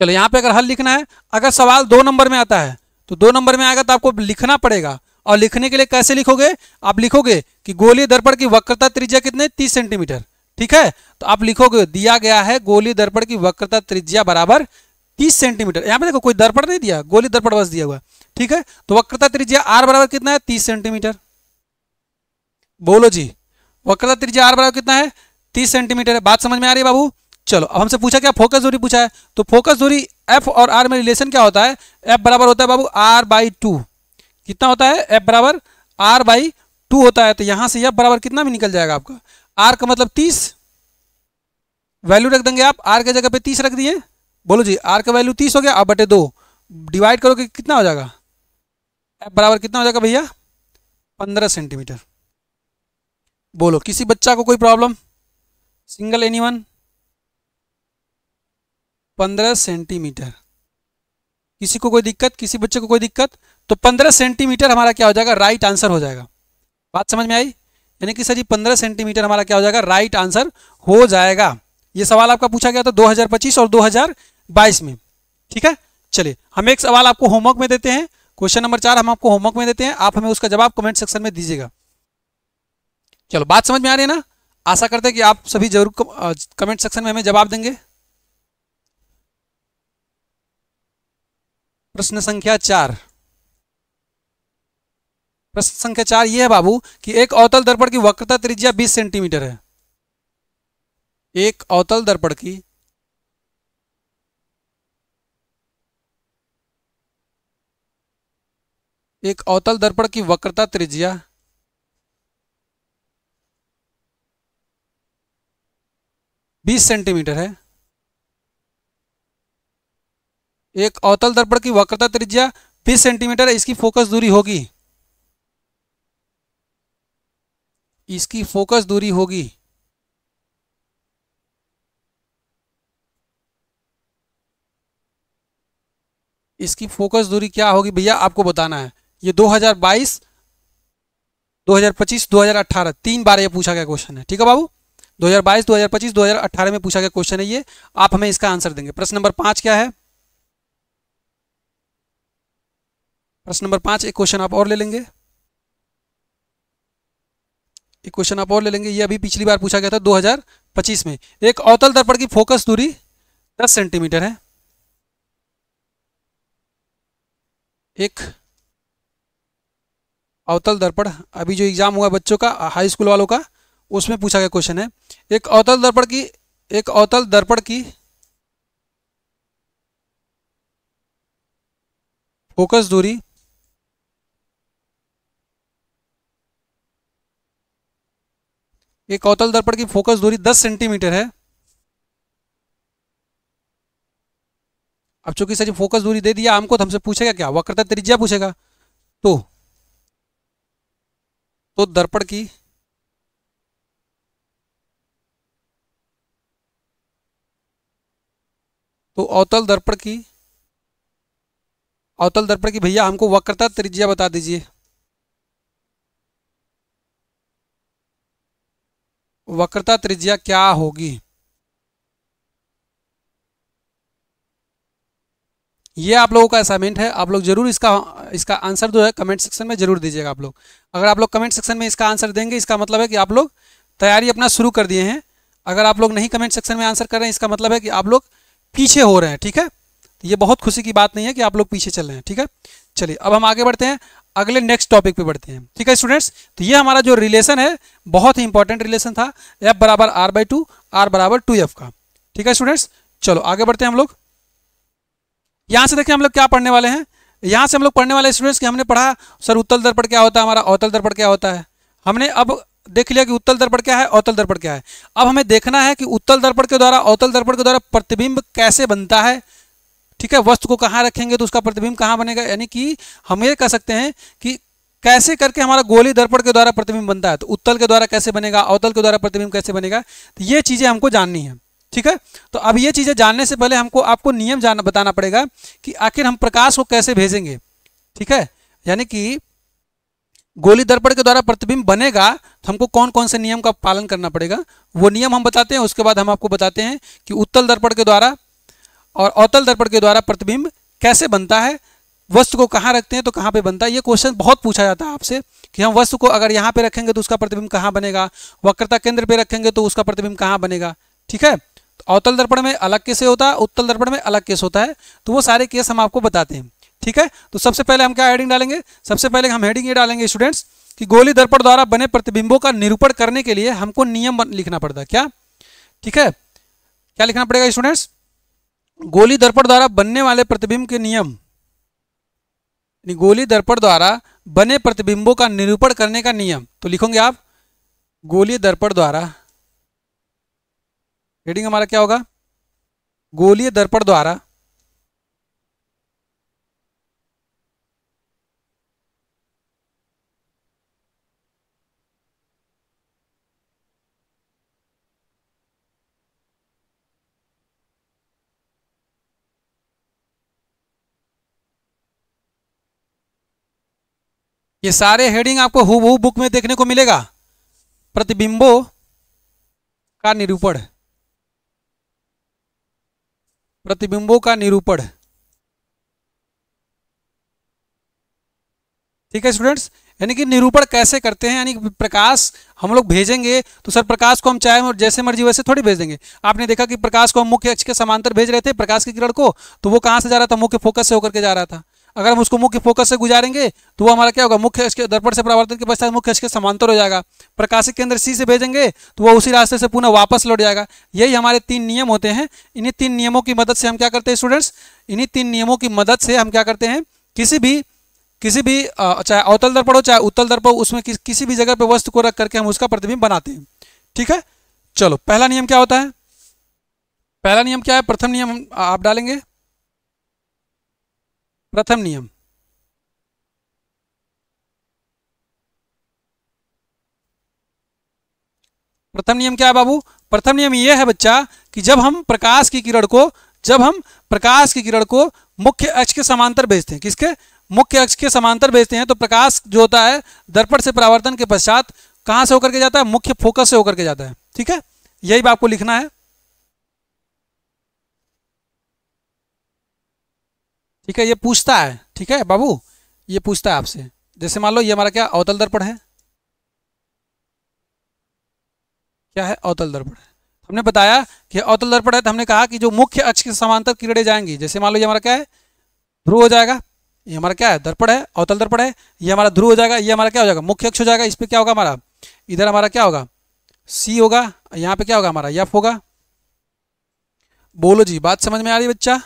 चलो यहाँ पे अगर हल लिखना है, अगर सवाल 2 नंबर में आता है तो 2 नंबर में आएगा तो आपको लिखना पड़ेगा। और लिखने के लिए कैसे लिखोगे, आप लिखोगे कि गोलीय दर्पण की वक्रता त्रिज्या कितने, 30 सेंटीमीटर। ठीक है, तो आप लिखोगे दिया गया है गोलीय दर्पण की वक्रता त्रिज्या बराबर 30 सेंटीमीटर। यहाँ पे देखो कोई दर्पण नहीं दिया, गोली दर्पण बस दिया हुआ। ठीक है, तो वक्रता त्रिज्या आर बराबर कितना है, 30 सेंटीमीटर। बोलो जी, वक्रता त्रिज्या आर बराबर कितना है, 30 सेंटीमीटर है। बात समझ में आ रही है बाबू? चलो अब हमसे पूछा क्या, फोकस दूरी पूछा है, तो फोकस दूरी एफ और आर में रिलेशन क्या होता है, एफ बराबर होता है बाबू आर बाई 2। कितना होता है, एफ बराबर आर बाई 2 होता है। तो यहां से एफ बराबर कितना भी निकल जाएगा आपका, आर का मतलब 30, वैल्यू रख देंगे आप, आर के जगह पे 30 रख दिए। बोलो जी, आर का वैल्यू 30 हो गया, अब बटे 2 डिवाइड करोगे कितना हो जाएगा, एफ बराबर कितना हो जाएगा भैया, 15 सेंटीमीटर। बोलो किसी बच्चा को कोई प्रॉब्लम, सिंगल एनीवन, 15 सेंटीमीटर, किसी को कोई दिक्कत, किसी बच्चे को कोई दिक्कत? तो 15 सेंटीमीटर हमारा क्या हो जाएगा, राइट आंसर हो जाएगा। बात समझ में आई? यानी कि सर जी 15 सेंटीमीटर हमारा क्या हो जाएगा, राइट आंसर हो जाएगा। ये सवाल आपका पूछा गया था 2025 और 2022 में। ठीक है, चलिए हम एक सवाल आपको होमवर्क में देते हैं, क्वेश्चन नंबर 4 हम आपको होमवर्क में देते हैं, आप हमें उसका जवाब कमेंट सेक्शन में दीजिएगा। चलो बात समझ में आ रही है ना? आशा करते हैं कि आप सभी जरूर कमेंट सेक्शन में हमें जवाब देंगे। प्रश्न संख्या 4, प्रश्न संख्या 4 ये है बाबू कि एक अवतल दर्पण की वक्रता त्रिज्या 20 सेंटीमीटर है। एक अवतल दर्पण की एक अवतल दर्पण की वक्रता त्रिज्या 20 सेंटीमीटर है। एक अवतल दर्पण की वक्रता त्रिज्या 20 सेंटीमीटर है, इसकी फोकस दूरी होगी, इसकी फोकस दूरी होगी इसकी फोकस दूरी क्या होगी भैया, आपको बताना है। ये 2022, 2025, 2018 3 बार ये पूछा गया क्वेश्चन है, ठीक है बाबू। 2022, 2025, 2018 में पूछा गया क्वेश्चन है ये। आप हमें इसका आंसर देंगे। प्रश्न नंबर 5 क्या है? प्रश्न नंबर 5 एक क्वेश्चन आप और ले लेंगे, एक क्वेश्चन आप और ले लेंगे। ये अभी पिछली बार पूछा गया था 2025 में। एक अवतल दर्पण की फोकस दूरी 10 सेंटीमीटर है। एक अवतल दर्पण, अभी जो एग्जाम हुआ बच्चों का हाई स्कूल वालों का, उसमें पूछा गया क्वेश्चन है। एक अवतल दर्पण की फोकस दूरी एक अवतल दर्पण की फोकस दूरी 10 सेंटीमीटर है। अब चूंकि सर फोकस दूरी दे दिया हमको, तो हमसे पूछेगा क्या? वक्रता त्रिज्या पूछेगा। तो दर्पण की अवतल दर्पण की भैया हमको वक्रता त्रिज्या बता दीजिए। वक्रता त्रिज्या क्या होगी? ये आप लोगों का असाइनमेंट है, आप लोग जरूर इसका आंसर जो है कमेंट सेक्शन में जरूर दीजिएगा आप लोग। अगर आप लोग कमेंट सेक्शन में इसका आंसर देंगे, इसका मतलब है कि आप लोग तैयारी अपना शुरू कर दिए हैं। अगर आप लोग नहीं कमेंट सेक्शन में आंसर कर रहे हैं, इसका मतलब है कि आप लोग पीछे हो रहे हैं, ठीक है। तो ये बहुत खुशी की बात नहीं है कि आप लोग पीछे चल रहे हैं, ठीक है। चलिए अब हम आगे बढ़ते हैं, अगले नेक्स्ट टॉपिक पे बढ़ते हैं, ठीक है स्टूडेंट्स। तो ये हमारा जो रिलेशन है बहुत ही इंपॉर्टेंट रिलेशन था, F बराबर R/2, R बराबर 2F का, ठीक है स्टूडेंट्स। चलो आगे बढ़ते हैं हम लोग। यहाँ से देखिए हम लोग क्या पढ़ने वाले हैं। यहाँ से हम लोग पढ़ने वाले स्टूडेंट्स कि हमने पढ़ा सर उत्तल दर्पण क्या होता है, हमारा अवतल दर्पण क्या होता है। हमने अब देख लिया कि उत्तल दर्पण क्या है, अवतल दर्पण क्या है। अब हमें देखना है कि उत्तल दर्पण के द्वारा, अवतल दर्पण के द्वारा प्रतिबिंब कैसे बनता है, ठीक है। वस्तु को कहाँ रखेंगे तो उसका प्रतिबिंब कहाँ बनेगा, यानी कि हम ये कह सकते हैं कि कैसे करके हमारा गोलीय दर्पण के द्वारा प्रतिबिंब बनता है। तो उत्तल के द्वारा कैसे बनेगा, अवतल के द्वारा प्रतिबिंब कैसे बनेगा, तो ये चीज़ें हमको जाननी है, ठीक है। तो अब ये चीज़ें जानने से पहले हमको आपको नियम बताना पड़ेगा कि आखिर हम प्रकाश को कैसे भेजेंगे, ठीक है। यानी कि गोलीय दर्पण के द्वारा प्रतिबिंब बनेगा तो हमको कौन कौन से नियम का पालन करना पड़ेगा, वो नियम हम बताते हैं। उसके बाद हम आपको बताते हैं कि उत्तल दर्पण के द्वारा और अवतल दर्पण के द्वारा प्रतिबिंब कैसे बनता है, वस्तु को कहाँ रखते हैं तो कहाँ पे बनता है। ये क्वेश्चन बहुत पूछा जाता है आपसे कि हम वस्तु को अगर यहाँ पे रखेंगे तो उसका प्रतिबिंब कहाँ बनेगा, वक्रता केंद्र पे रखेंगे तो उसका प्रतिबिंब कहाँ बनेगा, ठीक है। तो अवतल दर्पण में अलग केस होता है, उत्तल दर्पण में अलग केस होता है, तो वो सारे केस हम आपको बताते हैं, ठीक है। तो सबसे पहले हम क्या हेडिंग डालेंगे, सबसे पहले हम हेडिंग ये डालेंगे स्टूडेंट्स कि गोलीय दर्पण द्वारा बने प्रतिबिंबों का निरूपण करने के लिए हमको नियम लिखना पड़ता है, क्या, ठीक है। क्या लिखना पड़ेगा स्टूडेंट्स, गोलीय दर्पण द्वारा बनने वाले प्रतिबिंब के नियम, गोलीय दर्पण द्वारा बने प्रतिबिंबों का निरूपण करने का नियम। तो लिखोगे आप गोलीय दर्पण द्वारा, हेडिंग हमारा क्या होगा, गोलीय दर्पण द्वारा ये सारे हेडिंग आपको हूबहू बुक में देखने को मिलेगा। प्रतिबिंबों का निरूपण, प्रतिबिंबों का निरूपण, ठीक है स्टूडेंट्स। यानी कि निरूपण कैसे करते हैं, यानी प्रकाश हम लोग भेजेंगे तो सर प्रकाश को हम चाहे जैसे मर्जी वैसे थोड़ी भेज देंगे। आपने देखा कि प्रकाश को हम मुख्य अक्ष के समांतर भेज रहे थे, प्रकाश की किरण को, तो वो कहाँ से जा रहा था, मुख्य फोकस से होकर के जा रहा था। अगर हम उसको मुख्य फोकस से गुजारेंगे तो वो हमारा क्या होगा, मुख्य अक्ष के दर्पण से परावर्तन के पश्चात मुख्य अक्ष के समांतर हो जाएगा। प्रकाशिक केंद्र सी से भेजेंगे तो वो उसी रास्ते से पुनः वापस लौट जाएगा। यही हमारे 3 नियम होते हैं। इन्हीं 3 नियमों की मदद से हम क्या करते हैं स्टूडेंट्स, इन्हीं 3 नियमों की मदद से हम क्या करते हैं, किसी भी चाहे अवतल दर्पण हो चाहे उत्तल दर्पण हो, उसमें किसी भी जगह पे वस्तु को रख करके हम उसका प्रतिबिंब बनाते हैं, ठीक है। चलो पहला नियम क्या होता है, पहला नियम क्या है? प्रथम नियम आप डालेंगे। प्रथम नियम, प्रथम नियम क्या है बाबू? प्रथम नियम ये है बच्चा कि जब हम प्रकाश की किरण को, जब हम प्रकाश की किरण को मुख्य अक्ष के समांतर भेजते हैं, किसके? मुख्य अक्ष के समांतर भेजते हैं, तो प्रकाश जो होता है दर्पण से परावर्तन के पश्चात कहां से होकर के जाता है? मुख्य फोकस से होकर के जाता है। ठीक है, यही भी आपको लिखना है। ठीक है, ये पूछता है, ठीक है बाबू, ये पूछता है आपसे। जैसे मान लो ये हमारा क्या अवतल दर्पण है, क्या है? अवतल दर्पण है। हमने बताया कि अवतल दर्पण है, तो हमने कहा कि जो मुख्य अक्ष के समांतर किरणें जाएंगी, जैसे मान लो ये हमारा क्या है? ध्रुव हो जाएगा। ये हमारा क्या है? दर्पण है, अवतल दर्पण है। ये हमारा ध्रुव हो जाएगा, ये हमारा क्या हो जाएगा? मुख्य अक्ष हो जाएगा। इस पे क्या होगा हमारा? इधर हमारा क्या होगा? सी होगा। यहाँ पे क्या होगा हमारा? एफ होगा। बोलो जी, बात समझ में आ रही है बच्चा?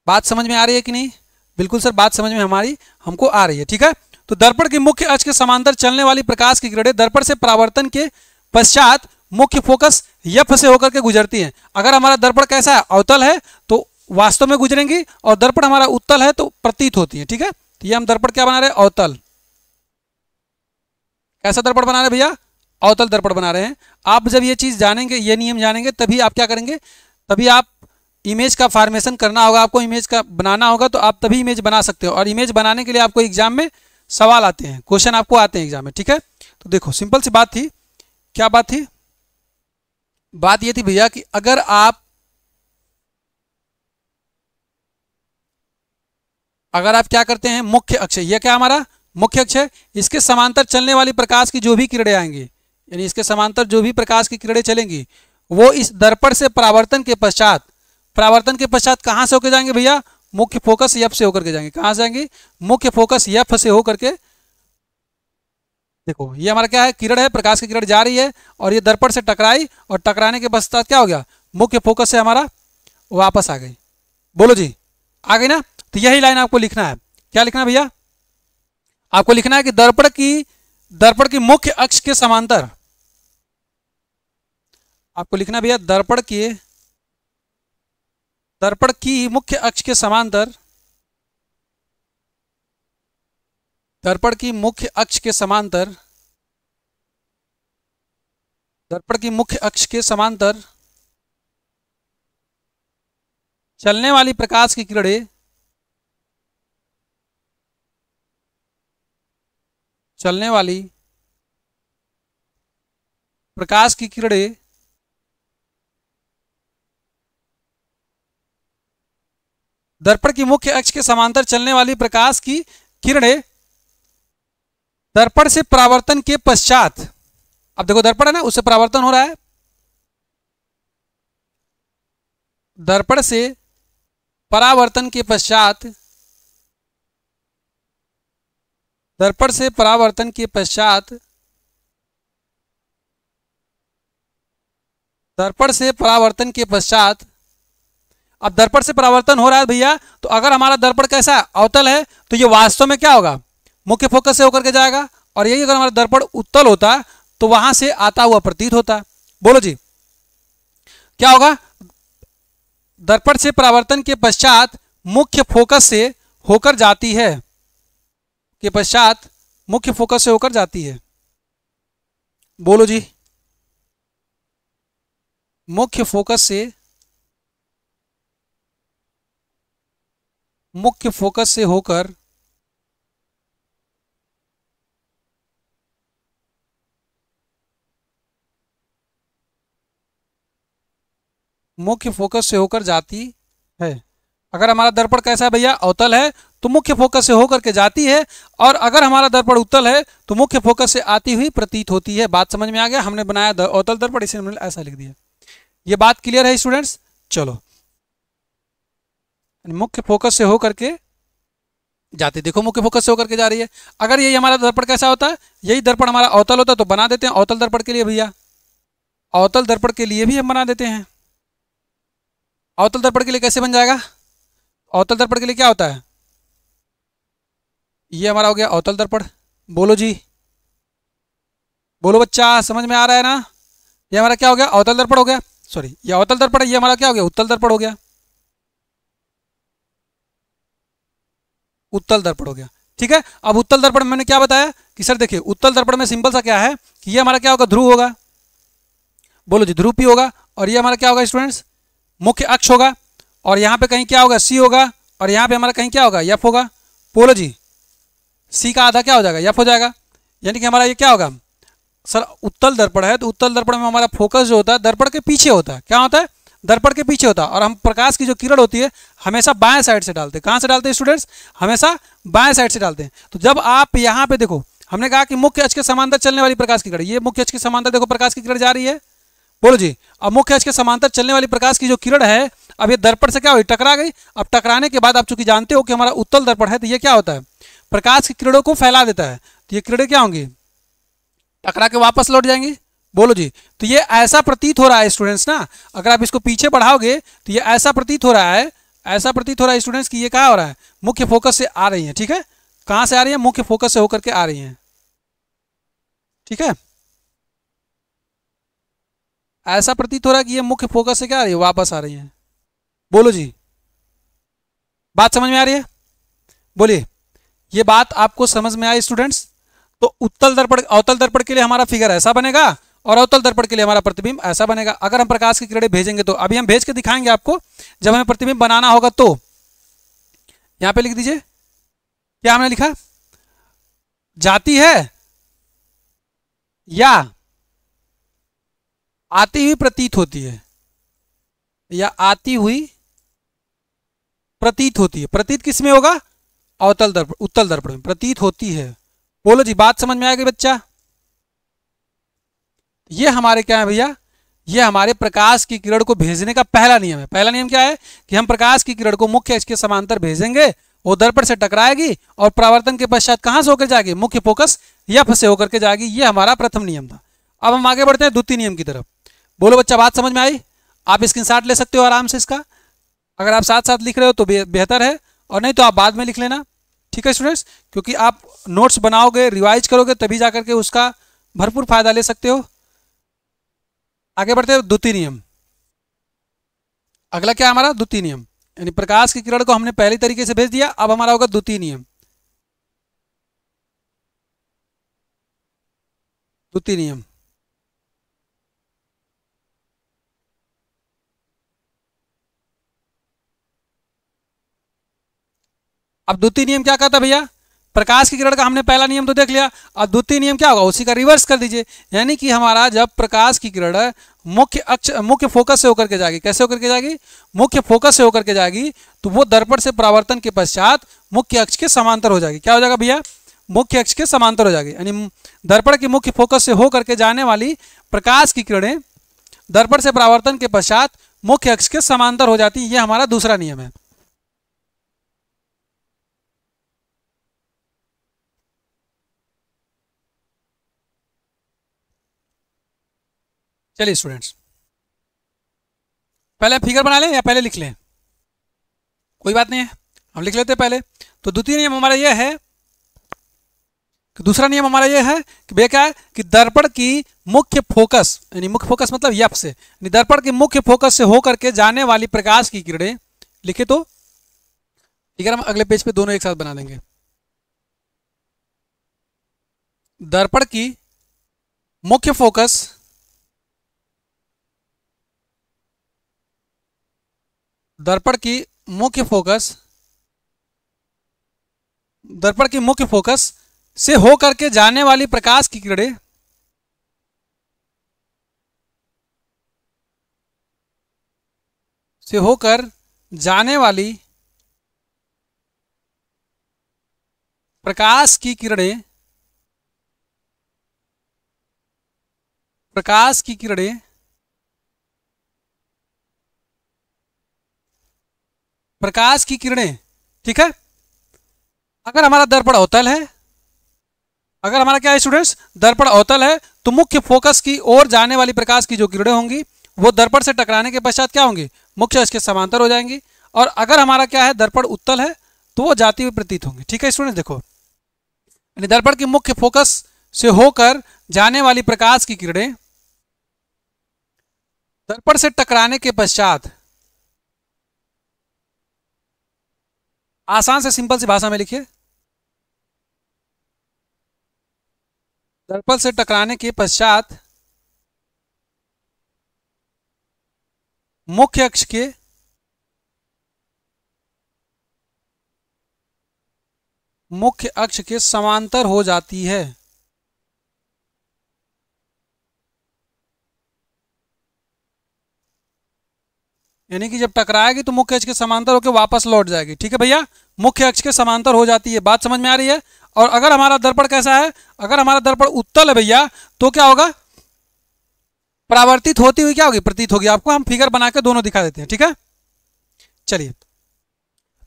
बात समझ में आ रही है कि नहीं? बिल्कुल सर, बात समझ में हमारी हमको आ रही है। ठीक है, तो दर्पण के मुख्य अक्ष के समांतर चलने वाली प्रकाश की किरणें दर्पण से परावर्तन के पश्चात मुख्य फोकस यफ से होकर के गुजरती हैं। अगर हमारा दर्पण कैसा है? अवतल है, तो वास्तव में गुजरेंगी, और दर्पण हमारा उत्तल है तो प्रतीत होती है। ठीक है, तो ये हम दर्पण क्या बना रहे हैं? अवतल। कैसा दर्पण बना रहे हैं भैया? अवतल दर्पण बना रहे हैं। आप जब ये चीज जानेंगे, ये नियम जानेंगे, तभी आप क्या करेंगे? तभी आप इमेज का फॉर्मेशन करना होगा, आपको इमेज का बनाना होगा, तो आप तभी इमेज बना सकते हो। और इमेज बनाने के लिए आपको एग्जाम में सवाल आते हैं, क्वेश्चन आपको आते हैं एग्जाम में। ठीक है, तो देखो सिंपल सी बात थी। क्या बात थी? बात ये थी भैया कि अगर आप क्या करते हैं? मुख्य अक्ष, ये क्या हमारा मुख्य अक्ष है, इसके समांतर चलने वाली प्रकाश की जो भी किरणें आएंगी, यानी इसके समांतर जो भी प्रकाश की किरणें चलेंगी, वो इस दर्पण से परावर्तन के पश्चात, परावर्तन के पश्चात कहां से होकर जाएंगे भैया? मुख्य फोकस एफ से होकर के जाएंगे। कहां से जाएंगे? मुख्य फोकस एफ से होकर के। देखो ये हमारा क्या है? किरण है, प्रकाश की किरण जा रही है, और ये दर्पण से टकराई, और टकराने के पश्चात क्या हो गया? मुख्य फोकस से हमारा वापस आ गई। बोलो जी, आ गई ना? तो यही लाइन आपको लिखना है। क्या लिखना है भैया? आपको लिखना है कि दर्पण की मुख्य अक्ष के समांतर, आपको लिखना है भैया दर्पण की मुख्य अक्ष के समांतर, दर्पण की मुख्य अक्ष के समांतर, दर्पण की मुख्य अक्ष के समांतर चलने वाली प्रकाश की किरणें, चलने वाली प्रकाश की किरणें दर्पण की मुख्य अक्ष के समांतर चलने वाली प्रकाश की किरणें दर्पण से परावर्तन के पश्चात, अब देखो दर्पण है ना, उससे परावर्तन हो रहा है, दर्पण से परावर्तन के पश्चात, दर्पण से परावर्तन के पश्चात, दर्पण से परावर्तन के पश्चात, अब दर्पण से परावर्तन हो रहा है भैया, तो अगर हमारा दर्पण कैसा है? अवतल है, तो ये वास्तव में क्या होगा? मुख्य फोकस से होकर के जाएगा। और यही अगर हमारा दर्पण उत्तल होता तो वहां से आता हुआ प्रतीत होता। बोलो जी, क्या होगा? दर्पण से परावर्तन के पश्चात मुख्य फोकस से होकर जाती है, के पश्चात मुख्य फोकस से होकर जाती है। बोलो जी, मुख्य फोकस से, मुख्य फोकस से होकर मुख्य फोकस से होकर जाती है। अगर हमारा दर्पण कैसा है भैया? अवतल है, तो मुख्य फोकस से होकर के जाती है, और अगर हमारा दर्पण उत्तल है तो मुख्य फोकस से आती हुई प्रतीत होती है। बात समझ में आ गया? हमने बनाया अवतल दर्पण, इसे हमने ऐसा लिख दिया। ये बात क्लियर है स्टूडेंट्स? चलो, मुख्य फोकस से होकर के जाती, देखो मुख्य फोकस से होकर के जा रही है। अगर यही हमारा दर्पण कैसा होता है? यही दर्पण हमारा अवतल होता है, तो बना देते हैं अवतल दर्पण के लिए भैया, अवतल दर्पण के लिए भी हम बना देते हैं। अवतल दर्पण के लिए कैसे बन जाएगा? अवतल दर्पण के लिए क्या होता है? ये हमारा हो गया अवतल दर्पण। बोलो जी, बोलो बच्चा, समझ में आ रहा है ना? ये हमारा क्या हो गया? अवतल दर्पण हो गया। सॉरी, ये अवतल दर्पण है, ये हमारा क्या हो गया, उत्तल दर्पण हो गया, उत्तल दर्पण हो गया। ठीक है, अब उत्तल दर्पण में मैंने क्या बताया कि सर देखिए उत्तल दर्पण में सिंपल सा क्या है कि ये हमारा क्या होगा, ध्रुव होगा, बोलो जी, ध्रुव पी होगा, और ये हमारा क्या होगा स्टूडेंट्स, मुख्य अक्ष होगा, और यहाँ पे कहीं क्या होगा, सी होगा, और यहाँ पे हमारा कहीं क्या होगा, एफ होगा। बोलो जी, सी का आधा क्या हो जाएगा, एफ हो जाएगा। यानी कि हमारा ये क्या होगा सर, उत्तल दर्पण है तो उत्तल दर्पण में हमारा फोकस जो होता है दर्पण के पीछे होता है, क्या होता है, दर्पण के पीछे होता है, और हम प्रकाश की जो किरण होती है हमेशा बाएं साइड से डालते हैं। कहाँ से डालते हैं स्टूडेंट्स, हमेशा बाएं साइड से डालते हैं। तो जब आप यहाँ पे देखो, हमने कहा कि मुख्य अक्ष के समांतर चलने वाली प्रकाश की किरण, ये मुख्य अक्ष के समांतर देखो प्रकाश की किरण जा रही है, बोलो जी। अब मुख्य अक्ष के समांतर चलने वाली प्रकाश की जो किरण है, अब ये दर्पण से क्या हुई, टकरा गई। अब टकराने के बाद आप चूंकि जानते हो कि हमारा उत्तल दर्पण है, तो ये क्या होता है, प्रकाश की किरणों को फैला देता है। तो ये किरणें क्या होंगी, टकरा के वापस लौट जाएंगी। बोलो जी, तो ये ऐसा प्रतीत हो रहा है स्टूडेंट्स ना, अगर आप इसको पीछे बढ़ाओगे तो ये ऐसा प्रतीत हो रहा है, ऐसा प्रतीत हो रहा है स्टूडेंट्स कि ये क्या हो रहा है, मुख्य फोकस से आ रही है। ठीक है, कहां से आ रही है, मुख्य फोकस से होकर के आ रही है। ठीक है, ऐसा प्रतीत हो रहा है कि ये मुख्य फोकस से क्या आ रही है, वापस आ रही है। बोलो जी, बात समझ में आ रही है, बोलिए, ये बात आपको समझ में आई स्टूडेंट्स। तो उत्तल दर्पण, अवतल दर्पण के लिए हमारा फिगर ऐसा बनेगा, और अवतल दर्पण के लिए हमारा प्रतिबिंब ऐसा बनेगा। अगर हम प्रकाश की किरणें भेजेंगे तो, अभी हम भेज के दिखाएंगे आपको, जब हमें प्रतिबिंब बनाना होगा तो। यहां पे लिख दीजिए, क्या हमने लिखा, जाती है या आती हुई प्रतीत होती है, या आती हुई प्रतीत होती है। प्रतीत किस में होगा, अवतल दर्पण, उत्तल दर्पण में प्रतीत होती है। बोलो जी, बात समझ में आ गई बच्चा। ये हमारे क्या है भैया, ये हमारे प्रकाश की किरण को भेजने का पहला नियम है। पहला नियम क्या है कि हम प्रकाश की किरण को मुख्य अक्ष के समांतर भेजेंगे, वो दर्पण से टकराएगी और परावर्तन के पश्चात कहां से होकर जाएगी, मुख्य फोकस एफ से होकर के जाएगी। ये हमारा प्रथम नियम था। अब हम आगे बढ़ते हैं द्वितीय नियम की तरफ। बोलो बच्चा, बात समझ में आई। आप स्क्रीनशॉट ले सकते हो आराम से इसका, अगर आप साथ साथ लिख रहे हो तो बेहतर है, और नहीं तो आप बाद में लिख लेना। ठीक है स्टूडेंट्स, क्योंकि आप नोट्स बनाओगे, रिवाइज करोगे, तभी जाकर के उसका भरपूर फायदा ले सकते हो। आगे बढ़ते हैं द्वितीय नियम। अगला क्या हमारा, द्वितीय नियम, यानी प्रकाश की किरण को हमने पहले तरीके से भेज दिया, अब हमारा होगा द्वितीय नियम। द्वितीय नियम, अब द्वितीय नियम क्या कहता है भैया, प्रकाश की किरण का हमने पहला नियम तो देख लिया, अब द्वितीय नियम क्या होगा, उसी का रिवर्स कर दीजिए। यानी कि हमारा जब प्रकाश की किरण मुख्य अक्ष, मुख्य फोकस से होकर के जाएगी, कैसे होकर के जाएगी, मुख्य फोकस से होकर के जाएगी, तो वो दर्पण से परावर्तन के पश्चात मुख्य अक्ष के समांतर हो जाएगी। क्या हो जाएगा भैया, मुख्य अक्ष के समांतर हो जाएगी। यानी दर्पण के मुख्य फोकस से होकर के जाने वाली प्रकाश की किरणें दर्पण से परावर्तन के पश्चात मुख्य अक्ष के समांतर हो जाती है। ये हमारा दूसरा नियम है। चलिए स्टूडेंट्स, पहले फिगर बना लें या पहले लिख लें, कोई बात नहीं है, हम लिख लेते हैं पहले। तो द्वितीय नियम हमारा यह है, दूसरा नियम हमारा यह है कि भैया क्या है कि दर्पण की मुख्य फोकस, यानी मुख्य फोकस मतलब एफ से, यानी दर्पण की मुख्य फोकस से होकर के जाने वाली प्रकाश की किरणें, लिखे तो फिगर हम अगले पेज पे दोनों एक साथ बना देंगे। दर्पण की मुख्य फोकस, दर्पण की मुख्य फोकस, दर्पण की मुख्य फोकस से होकर के जाने वाली प्रकाश की किरणें से होकर जाने वाली प्रकाश की किरणें, प्रकाश की किरणें प्रकाश की किरणें, ठीक है। अगर हमारा दर्पण अवतल है, अगर हमारा क्या है स्टूडेंट्स, दर्पण अवतल है, तो मुख्य फोकस की ओर जाने वाली प्रकाश की जो किरणें होंगी वो दर्पण से टकराने के पश्चात क्या होंगी, मुख्य अक्ष के समांतर हो जाएंगी। और अगर हमारा क्या है, दर्पण उत्तल है, तो वो जाती हुई प्रतीत होंगी। ठीक है स्टूडेंट्स, देखो दर्पण की मुख्य फोकस से होकर जाने वाली प्रकाश की किरणें दर्पण से टकराने के पश्चात, आसान से सिंपल सी भाषा में लिखिए, दर्पण से टकराने के पश्चात मुख्य अक्ष के समांतर हो जाती है। यानी कि जब टकराएगी तो मुख्य अक्ष के समांतर होकर वापस लौट जाएगी। ठीक है भैया, मुख्य अक्ष के समांतर हो जाती है। बात समझ में आ रही है? और अगर हमारा दर्पण कैसा है, अगर हमारा दर्पण उत्तल है भैया, तो क्या होगा, परावर्तित होती हुई क्या होगी, प्रतीत होगी। आपको हम फिगर बना के दोनों दिखा देते हैं। ठीक है, चलिए,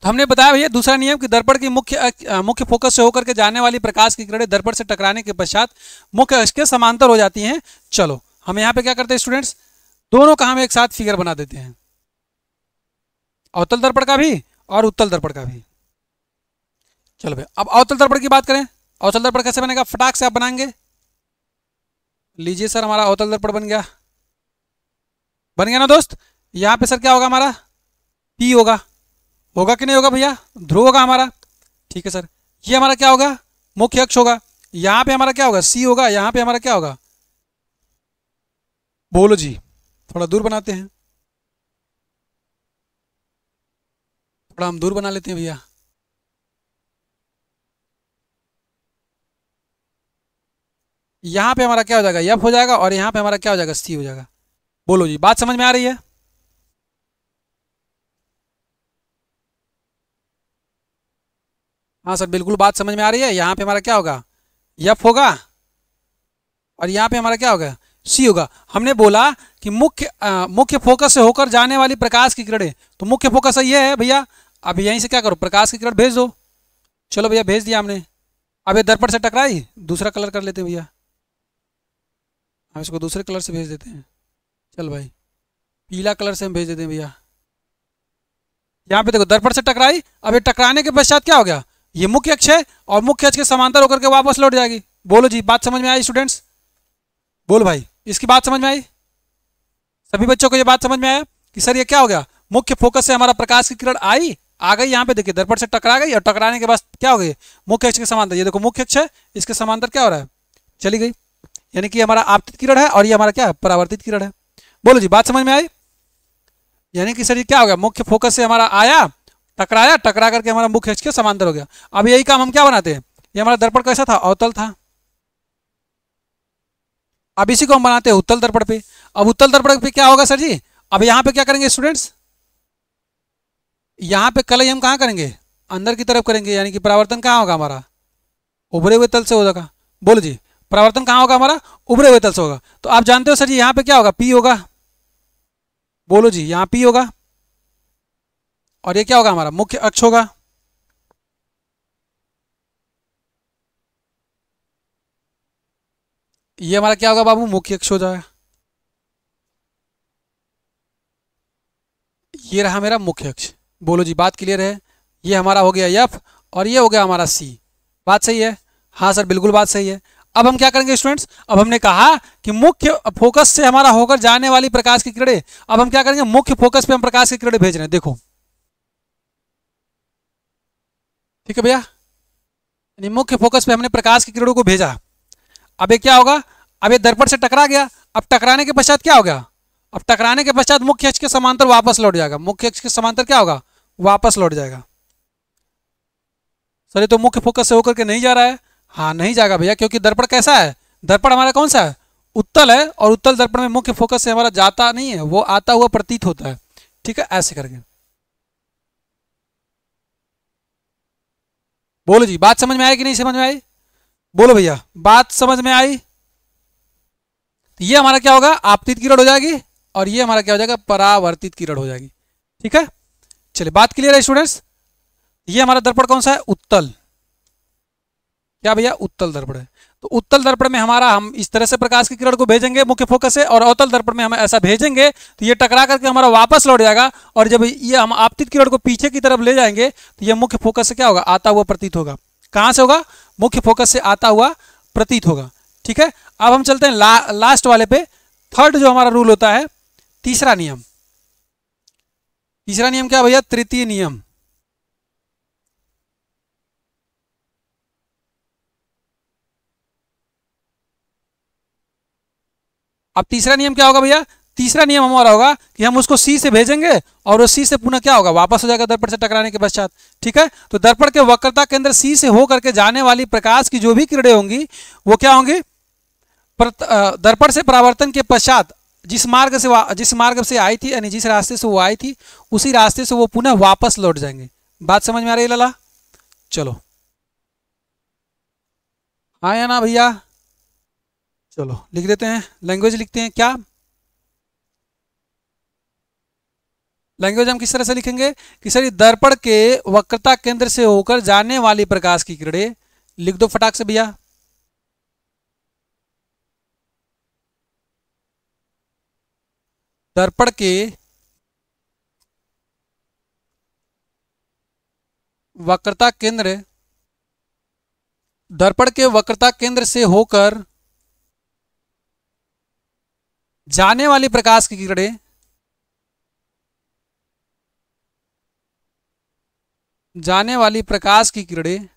तो हमने बताया भैया दूसरा नियम कि दर्पण की मुख्य फोकस से होकर के जाने वाली प्रकाश की किरणें दर्पण से टकराने के पश्चात मुख्य अक्ष के समांतर हो जाती हैं। चलो हम यहाँ पे क्या करते हैं स्टूडेंट्स, दोनों का हम एक साथ फिगर बना देते हैं, अवतल दर्पण का भी और उत्तल दर्पण का भी। चलो भाई, अब अवतल दर्पण की बात करें। अवतल दर्पण कैसे बनेगा, फटाक से आप बनाएंगे। लीजिए सर, हमारा अवतल दर्पण बन गया, बन गया ना दोस्त। यहाँ पे सर क्या होगा, हमारा पी होगा कि नहीं होगा भैया, ध्रुव होगा हमारा। ठीक है सर, ये हमारा क्या होगा, मुख्य अक्ष होगा। यहाँ पे हमारा क्या होगा, सी होगा। यहाँ पे हमारा क्या होगा, बोलो जी, थोड़ा दूर बनाते हैं, थोड़ा हम दूर बना लेते हैं भैया। यहाँ पे हमारा क्या हो जाएगा, एफ हो जाएगा, और यहाँ पे हमारा क्या हो जाएगा, सी हो जाएगा। बोलो जी, बात समझ में आ रही है? हाँ सर, बिल्कुल बात समझ में आ रही है। यहाँ पे हमारा क्या होगा, एफ होगा, और यहाँ पे हमारा क्या होगा, सी होगा। हमने बोला कि मुख्य फोकस से होकर जाने वाली प्रकाश की किरणें, तो मुख्य फोकस ये है भैया। अब यहीं से क्या करो, प्रकाश की किरण भेज दो। चलो भैया, भेज दिया हमने। अब ये दर्पण से टकराई, दूसरा कलर कर लेते हैं भैया, हम इसको दूसरे कलर से भेज देते हैं। चल भाई, पीला कलर से हम भेज देते हैं भैया। यहाँ पे देखो, दर्पण से टकराई। अब ये टकराने के पश्चात क्या हो गया, ये मुख्य अक्ष है, और मुख्य अक्ष के समांतर होकर के वापस लौट जाएगी। बोलो जी, बात समझ में आई स्टूडेंट्स? बोलो भाई, इसकी बात समझ में आई? सभी बच्चों को ये बात समझ में आया कि सर ये क्या हो गया, मुख्य फोकस से हमारा प्रकाश की किरण आई, आ गई, यहाँ पे देखिए दर्पण से टकरा गई, और टकराने के बाद क्या हो गई, मुख्य अक्ष के समांतर। ये देखो मुख्य अक्ष है, इसके समांतर क्या हो रहा है, चली गई। यानी कि हमारा आपतित किरण है, और ये हमारा क्या है, परावर्तित किरण है। बोलो जी, बात समझ में आई? यानी कि सर ये क्या हो गया, मुख्य फोकस से हमारा आया, टकराया, टकरा करके हमारा मुख्य अक्ष के समांतर हो गया। अब यही काम हम क्या बनाते हैं, ये हमारा दर्पण कैसा था, अवतल था। अब इसी को हम बनाते हैं उत्तल दर्पण पे। अब उत्तल दर्पण पे क्या होगा सर जी, अब यहाँ पे क्या करेंगे स्टूडेंट्स, यहाँ पे कलई हम कहाँ करेंगे, अंदर की तरफ करेंगे। यानी कि परावर्तन कहाँ होगा हमारा, उभरे हुए तल से हो जाएगा। बोलो जी, परावर्तन कहाँ होगा हमारा, उभरे हुए तल से होगा। तो आप जानते हो सर जी, यहाँ पे क्या होगा, पी होगा। बोलो जी, यहाँ पी होगा, और ये क्या होगा, हमारा मुख्य अक्ष होगा। ये हमारा क्या होगा बाबू, मुख्य अक्ष हो जाएगा। ये रहा मेरा मुख्य अक्ष। बोलो जी, बात क्लियर है? ये हमारा हो गया एफ, और ये हो गया हमारा सी। बात सही है? हाँ सर, बिल्कुल बात सही है। अब हम क्या करेंगे स्टूडेंट्स, अब हमने कहा कि मुख्य फोकस से हमारा होकर जाने वाली प्रकाश की किरणें, अब हम क्या करेंगे, मुख्य फोकस पे हम प्रकाश की किरणें भेज रहे हैं। देखो, ठीक है भैया, यानी मुख्य फोकस पे हमने प्रकाश की किरणों को भेजा। अब ये क्या होगा, अब ये दर्पण से टकरा गया। अब टकराने के पश्चात क्या हो गया, अब टकराने के पश्चात मुख्य अक्ष के समांतर वापस लौट जाएगा। मुख्य अक्ष के समांतर क्या होगा, वापस लौट जाएगा। सर ये तो मुख्य फोकस से होकर के नहीं जा रहा है। हाँ, नहीं जाएगा भैया, क्योंकि दर्पण कैसा है, दर्पण हमारा कौन सा है, उत्तल है, और उत्तल दर्पण में मुख्य फोकस से हमारा जाता नहीं है, वो आता हुआ प्रतीत होता है। ठीक है, ऐसे करके। बोलो जी, बात समझ में आई कि नहीं समझ में आई? बोलो भैया, बात समझ में आई? तो ये हमारा क्या होगा, आपतित किरण हो जाएगी, और ये हमारा क्या हो जाएगा, परावर्तित किरण हो जाएगी। ठीक है, चलिए, बात क्लियर है स्टूडेंट्स? ये हमारा दर्पण कौन सा है, उत्तल। क्या भैया, उत्तल दर्पण है। तो उत्तल दर्पण में हमारा, हम इस तरह से प्रकाश की किरण को भेजेंगे मुख्य फोकस से, और अवतल दर्पण में हम ऐसा भेजेंगे तो ये टकरा करके हमारा वापस लौट जाएगा। और जब ये हम आपतित किरण को पीछे की तरफ ले जाएंगे तो ये मुख्य फोकस से क्या होगा, आता हुआ प्रतीत होगा। कहाँ से होगा, मुख्य फोकस से आता हुआ प्रतीत होगा। ठीक है, अब हम चलते हैं लास्ट वाले पे। थर्ड जो हमारा रूल होता है, तीसरा नियम, तीसरा नियम क्या भैया? तृतीय नियम। अब तीसरा नियम क्या होगा भैया? तीसरा नियम हमारा होगा कि हम उसको सी से भेजेंगे और वो सी से पुनः क्या होगा? वापस हो जाएगा दर्पण से टकराने के पश्चात। ठीक है, तो दर्पण के वक्रता केंद्र सी से होकर के जाने वाली प्रकाश की जो भी किरणें होंगी वो क्या होंगी? दर्पण से परावर्तन के पश्चात जिस मार्ग से आई थी, यानी जिस रास्ते से वो आई थी उसी रास्ते से वो पुनः वापस लौट जाएंगे। बात समझ में आ रही है लाला? चलो, हाँ या ना भैया? चलो लिख देते हैं, लैंग्वेज लिखते हैं। क्या लैंग्वेज हम किस तरह से लिखेंगे कि सर दर्पण के वक्रता केंद्र से होकर जाने वाली प्रकाश की किरणें, लिख दो फटाक से भैया। दर्पण के वक्रता केंद्र, दर्पण के वक्रता केंद्र से होकर जाने वाली प्रकाश की किरणें, जाने वाली प्रकाश की किरणें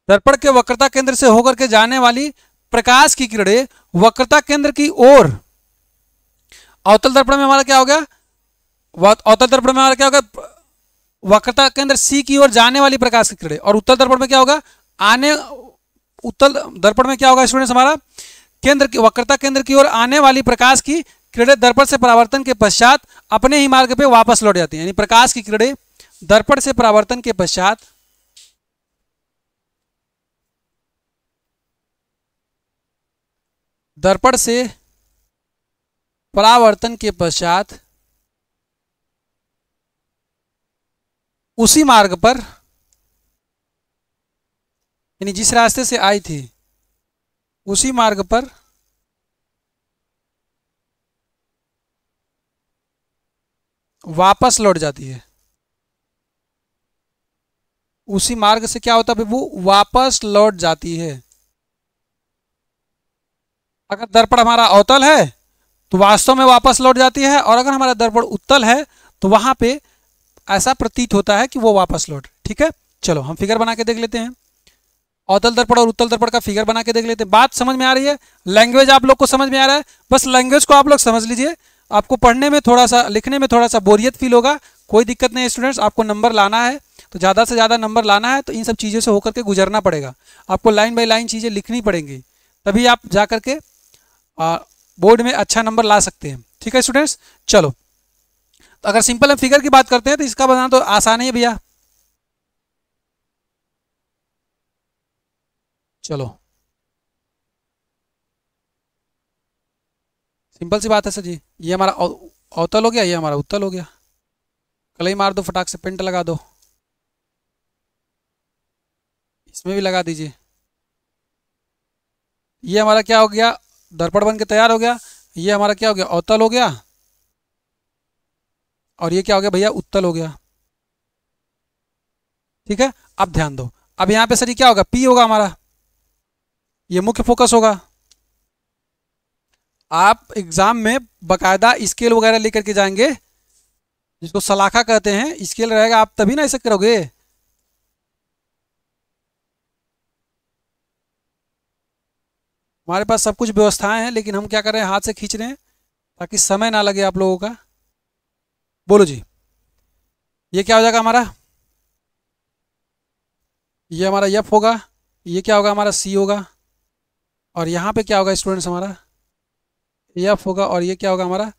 दर्पण के वक्रता केंद्र से होकर के जाने वाली प्रकाश की किरणें वक्रता केंद्र की ओर, अवतल दर्पण में हमारा क्या हो गया? अवतल दर्पण में हमारा क्या होगा? वक्रता केंद्र सी की ओर जाने वाली प्रकाश की किरणें, और उत्तल दर्पण में क्या होगा? आने, उत्तल दर्पण में क्या होगा स्टूडेंट्स हमारा? केंद्र की वक्रता केंद्र की ओर आने वाली प्रकाश की किरणें दर्पण से परावर्तन के पश्चात अपने ही मार्ग पे वापस लौट जाती हैं। यानी प्रकाश की किरणें दर्पण से परावर्तन के पश्चात दर्पण से परावर्तन के पश्चात उसी मार्ग पर, यानी जिस रास्ते से आई थी उसी मार्ग पर वापस लौट जाती है। उसी मार्ग से क्या होता है वो वापस लौट जाती है। अगर दर्पण हमारा अवतल है तो वास्तव में वापस लौट जाती है, और अगर हमारा दर्पण उत्तल है तो वहां पे ऐसा प्रतीत होता है कि वो वापस लौट। ठीक है, चलो हम फिगर बना के देख लेते हैं। अवतल दर्पण और उत्तल दर्पण का फिगर बना के देख लेते हैं। बात समझ में आ रही है? लैंग्वेज आप लोग को समझ में आ रहा है? बस लैंग्वेज को आप लोग समझ लीजिए। आपको पढ़ने में थोड़ा सा, लिखने में थोड़ा सा बोरियत फील होगा, कोई दिक्कत नहीं है स्टूडेंट्स। आपको नंबर लाना है तो ज़्यादा से ज़्यादा नंबर लाना है, तो इन सब चीज़ों से होकर के गुजरना पड़ेगा। आपको लाइन बाई लाइन चीज़ें लिखनी पड़ेंगी, तभी आप जा करके बोर्ड में अच्छा नंबर ला सकते हैं। ठीक है स्टूडेंट्स, चलो तो अगर सिंपल हम फिगर की बात करते हैं तो इसका बनाना तो आसान ही है भैया। चलो सिंपल सी बात है सर जी, ये हमारा अवतल हो गया, ये हमारा उत्तल हो गया। कलई मार दो फटाक से, पेंट लगा दो, इसमें भी लगा दीजिए। ये हमारा क्या हो गया? दर्पण बन के तैयार हो गया। ये हमारा क्या हो गया? अवतल हो गया। और ये क्या हो गया भैया? उत्तल हो गया। ठीक है, अब ध्यान दो, अब यहाँ पे सर ये क्या होगा? पी होगा हमारा, ये मुख्य फोकस होगा। आप एग्जाम में बकायदा स्केल वगैरह लेकर के जाएंगे, जिसको सलाखा कहते हैं, स्केल रहेगा, आप तभी ना ऐसे करोगे। हमारे पास सब कुछ व्यवस्थाएं हैं, लेकिन हम क्या कर रहे हैं? हाथ से खींच रहे हैं ताकि समय ना लगे आप लोगों का। बोलो जी, ये क्या हो जाएगा हमारा? ये हमारा एफ होगा, ये क्या होगा? हमारा सी होगा, और यहाँ पे क्या होगा स्टूडेंट्स? हमारा एफ होगा, और ये क्या होगा? हमारा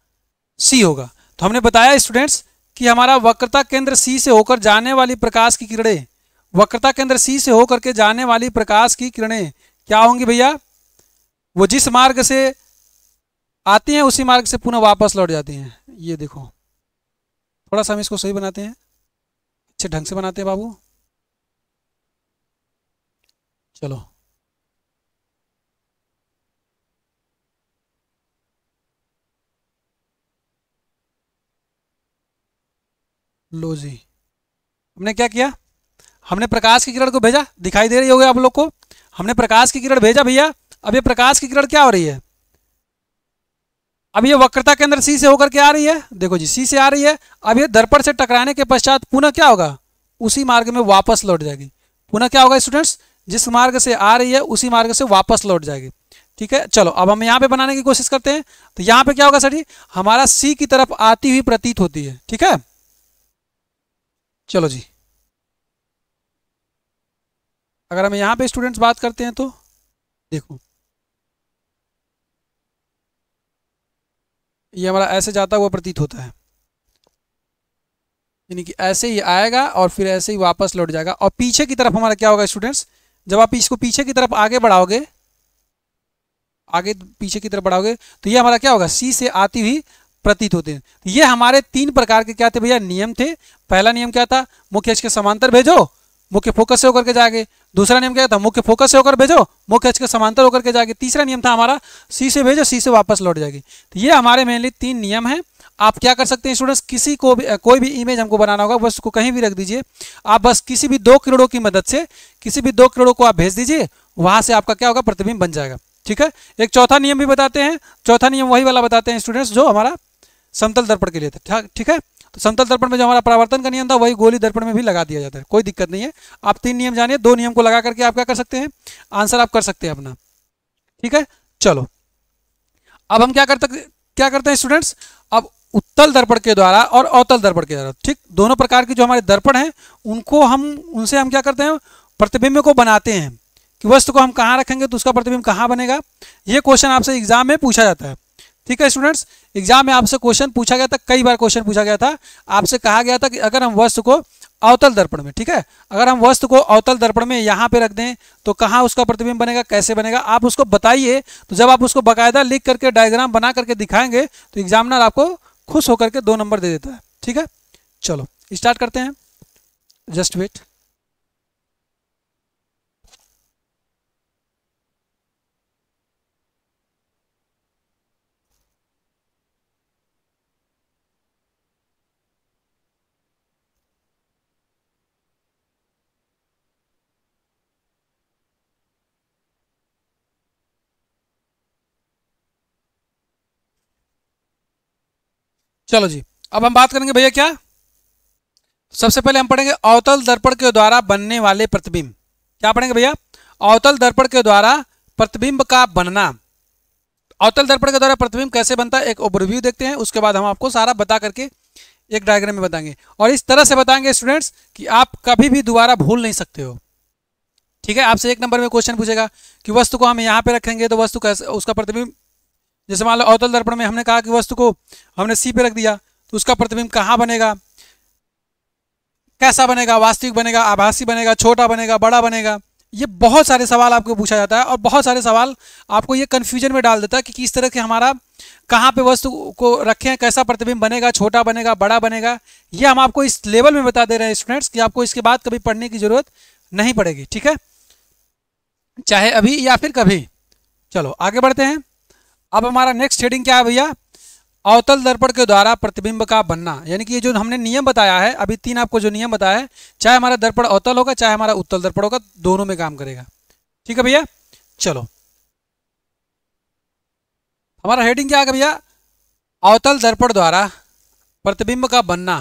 सी होगा। तो हमने बताया स्टूडेंट्स कि हमारा वक्रता केंद्र सी से होकर जाने वाली प्रकाश की किरणें, वक्रता केंद्र सी से होकर के जाने वाली प्रकाश की किरणें क्या होंगी भैया? वो जिस मार्ग से आती हैं उसी मार्ग से पुनः वापस लौट जाती हैं। ये देखो, थोड़ा सा हम इसको सही बनाते हैं, अच्छे ढंग से बनाते हैं बाबू। चलो लो जी, हमने क्या किया? हमने प्रकाश की किरण को भेजा, दिखाई दे रही होगी आप लोग को, हमने प्रकाश की किरण भेजा भैया। अब ये प्रकाश की किरण क्या हो रही है, अब ये वक्रता के अंदर सी से होकर के आ रही है, देखो जी सी से आ रही है। अब ये दर्पण से टकराने के पश्चात पुनः क्या होगा, उसी मार्ग में वापस लौट जाएगी। पुनः क्या होगा स्टूडेंट्स, जिस मार्ग से आ रही है उसी मार्ग से वापस लौट जाएगी। ठीक है, चलो अब हम यहाँ पे बनाने की कोशिश करते हैं। तो यहाँ पे क्या होगा सर जी, हमारा सी की तरफ आती हुई प्रतीत होती है। ठीक है, चलो जी, अगर हम यहाँ पे स्टूडेंट्स बात करते हैं तो देखो ये हमारा ऐसे जाता हुआ प्रतीत होता है, यानी कि ऐसे ही आएगा और फिर ऐसे ही वापस लौट जाएगा। और पीछे की तरफ हमारा क्या होगा स्टूडेंट्स, जब आप इसको पीछे की तरफ आगे बढ़ाओगे, आगे पीछे की तरफ बढ़ाओगे तो ये हमारा क्या होगा, सी से आती हुई प्रतीत होते हैं। तो ये हमारे तीन प्रकार के क्या थे भैया, नियम थे। पहला नियम क्या था, मुख्य अक्ष के समांतर भेजो, मुख्य फोकस से होकर के जाएंगे। दूसरा नियम क्या था, मुख्य फोकस से होकर भेजो, मुख्य अक्ष के समांतर होकर के जाएगी। तीसरा नियम था हमारा सी से भेजो, सी से वापस लौट जाएगी। तो ये हमारे मेनली तीन नियम हैं। आप क्या कर सकते हैं स्टूडेंट्स, किसी को भी कोई भी इमेज हमको बनाना होगा, बस उसको कहीं भी रख दीजिए। आप बस किसी भी दो किरणों की मदद से किसी भी दो किरणों को आप भेज दीजिए, वहां से आपका क्या होगा, प्रतिबिंब बन जाएगा। ठीक है, एक चौथा नियम भी बताते हैं। चौथा नियम वही वाला बताते हैं स्टूडेंट्स जो हमारा समतल दर्पण के लिए था। ठीक है, तो समतल दर्पण में जो हमारा परावर्तन का नियम था वही गोली दर्पण में भी लगा दिया जाता है, कोई दिक्कत नहीं है। आप तीन नियम जानिए, दो नियम को लगा करके आप क्या कर सकते हैं, आंसर आप कर सकते हैं अपना। ठीक है, चलो अब हम क्या करते हैं स्टूडेंट्स, अब उत्तल दर्पण के द्वारा और अवतल दर्पण के द्वारा, ठीक, दोनों प्रकार के जो हमारे दर्पण हैं उनसे हम क्या करते हैं, प्रतिबिंब को बनाते हैं कि वस्तु को हम कहाँ रखेंगे तो उसका प्रतिबिंब कहाँ बनेगा। ये क्वेश्चन आपसे एग्जाम में पूछा जाता है। ठीक है स्टूडेंट्स, एग्जाम में आपसे क्वेश्चन पूछा गया था, कई बार क्वेश्चन पूछा गया था। आपसे कहा गया था कि अगर हम वस्तु को अवतल दर्पण में, ठीक है, अगर हम वस्तु को अवतल दर्पण में यहाँ पे रख दें तो कहाँ उसका प्रतिबिंब बनेगा, कैसे बनेगा, आप उसको बताइए। तो जब आप उसको बाकायदा लिख करके डायग्राम बना करके दिखाएंगे तो एग्जामिनर आपको खुश होकर के 2 नंबर दे देता है। ठीक है, चलो स्टार्ट करते हैं, जस्ट वेट। चलो जी, अब हम बात करेंगे भैया क्या, सबसे पहले हम पढ़ेंगे अवतल दर्पण के द्वारा बनने वाले प्रतिबिंब। क्या पढ़ेंगे भैया, अवतल दर्पण के द्वारा प्रतिबिंब का बनना। अवतल दर्पण के द्वारा प्रतिबिंब कैसे बनता है एक ओवरव्यू देखते हैं, उसके बाद हम आपको सारा बता करके एक डायग्राम में बताएंगे। और इस तरह से बताएंगे स्टूडेंट्स कि आप कभी भी दोबारा भूल नहीं सकते हो। ठीक है, आपसे 1 नंबर में क्वेश्चन पूछेगा कि वस्तु को हम यहाँ पे रखेंगे तो वस्तु कैसे, उसका प्रतिबिंब, जैसे मान लो अवतल दर्पण में हमने कहा कि वस्तु को हमने सी पे रख दिया तो उसका प्रतिबिंब कहाँ बनेगा, कैसा बनेगा, वास्तविक बनेगा, आभासी बनेगा, छोटा बनेगा, बड़ा बनेगा। ये बहुत सारे सवाल आपको पूछा जाता है और बहुत सारे सवाल आपको ये कंफ्यूजन में डाल देता है कि किस तरह के हमारा कहाँ पे वस्तु को रखें, कैसा प्रतिबिंब बनेगा, छोटा बनेगा, बड़ा बनेगा। ये हम आपको इस लेवल में बता दे रहे हैं स्टूडेंट्स कि आपको इसके बाद कभी पढ़ने की जरूरत नहीं पड़ेगी। ठीक है, चाहे अभी या फिर कभी। चलो आगे बढ़ते हैं। अब हमारा नेक्स्ट हेडिंग क्या है भैया, अवतल दर्पण के द्वारा प्रतिबिंब का बनना। यानी कि ये जो हमने नियम बताया है, अभी 3 आपको जो नियम बताया है, चाहे हमारा दर्पण अवतल होगा चाहे हमारा उत्तल दर्पण होगा, दोनों में काम करेगा। ठीक है भैया, चलो हमारा हेडिंग क्या है भैया, अवतल दर्पण द्वारा प्रतिबिंब का बनना।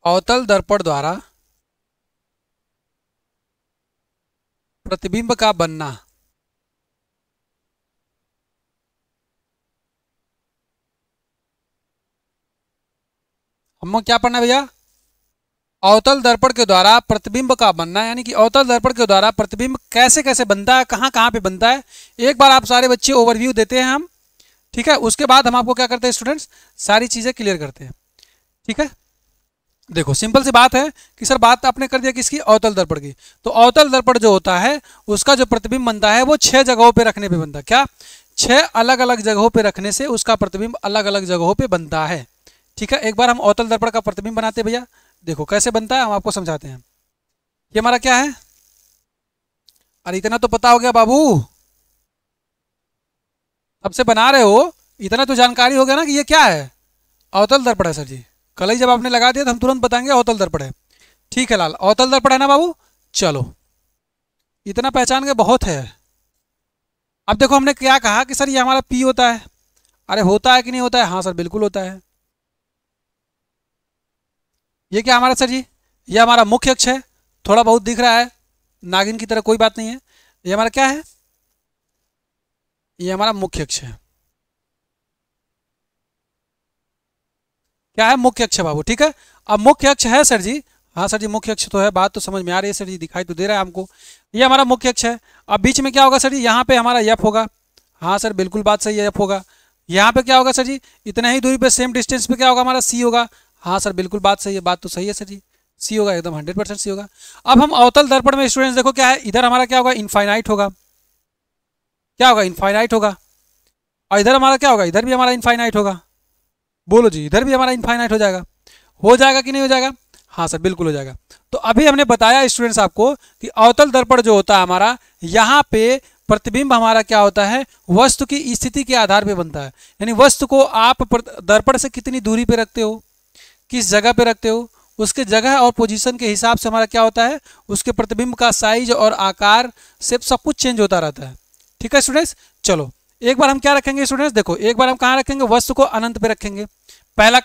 अवतल दर्पण द्वारा प्रतिबिंब का बनना। हम क्या पढ़ना है भैया, अवतल दर्पण के द्वारा प्रतिबिंब का बनना, यानी कि अवतल दर्पण के द्वारा प्रतिबिंब कैसे कैसे बनता है, कहाँ कहाँ पे बनता है। एक बार आप सारे बच्चे ओवरव्यू देते हैं हम, ठीक है, उसके बाद हम आपको क्या करते हैं स्टूडेंट्स, सारी चीज़ें क्लियर करते हैं। ठीक है, देखो सिंपल सी बात है कि सर बात आपने कर दिया किसकी, अवतल दर्पण की। तो अवतल दर्पण जो होता है उसका जो प्रतिबिंब बनता है वो 6 जगहों पे रखने पे बनता है। क्या, 6 अलग अलग जगहों पे रखने से उसका प्रतिबिंब अलग अलग जगहों पे बनता है। ठीक है, एक बार हम अवतल दर्पण का प्रतिबिंब बनाते हैं भैया, देखो कैसे बनता है, हम आपको समझाते हैं। ये हमारा क्या है, अरे इतना तो पता हो गया बाबू, अब से बना रहे हो, इतना तो जानकारी हो गया ना कि ये क्या है, अवतल दर्पण है सर जी। कलई जब आपने लगा दिया तो हम तुरंत बताएंगे अवतल दर्पण है। ठीक है लाल, अवतल दर्पण है ना बाबू। चलो इतना पहचान के बहुत है। अब देखो हमने क्या कहा कि सर ये हमारा पी होता है। अरे होता है कि नहीं होता है? हाँ सर बिल्कुल होता है। ये क्या हमारा सर जी? ये हमारा मुख्य अक्ष है, थोड़ा बहुत दिख रहा है नागिन की तरह, कोई बात नहीं है। ये हमारा क्या है? ये हमारा मुख्य अक्ष है। क्या है? मुख्य अक्ष बाबू। ठीक है, अब मुख्य अक्ष है सर जी। हाँ सर जी मुख्य अक्ष तो है, बात तो समझ में आ रही है सर जी, दिखाई तो दे रहा है हमको। ये हमारा मुख्य अक्ष है। अब बीच में क्या होगा सर जी? यहाँ पे हमारा यफ होगा। हाँ सर बिल्कुल बात सही है, यफ होगा। यहाँ पे क्या होगा सर जी? इतना ही दूरी पे सेम डिस्टेंस पे क्या होगा हमारा? सी होगा। हाँ सर बिल्कुल बात सही है, बात तो सही है सर जी, सी होगा, एकदम 100% सी होगा। अब हम अवतल दर्पण में स्टूडेंट्स देखो क्या है, इधर हमारा क्या होगा? इनफाइनाइट होगा। क्या होगा? इनफाइनाइट होगा। और इधर हमारा क्या होगा? इधर भी हमारा इनफाइनाइट होगा। बोलो जी, इधर भी हमारा इनफाइनाइट हो जाएगा कि नहीं हो जाएगा? हाँ सर बिल्कुल हो जाएगा। तो अभी हमने बताया स्टूडेंट्स आपको कि अवतल दर्पण जो होता है हमारा, यहाँ पे प्रतिबिंब हमारा क्या होता है? वस्तु की स्थिति के आधार पे बनता है। यानी वस्तु को आप दर्पण से कितनी दूरी पे रखते हो, किस जगह पे रखते हो, उसके जगह और पोजीशन के हिसाब से हमारा क्या होता है? उसके प्रतिबिंब का साइज और आकार से सब कुछ चेंज होता रहता है। ठीक है स्टूडेंट्स। चलो एक बार हम क्या रखेंगे स्टूडेंट्स? देखो एक बार हम कहाँ रखेंगे? वस्तु को अनंत पे रखेंगे। पहला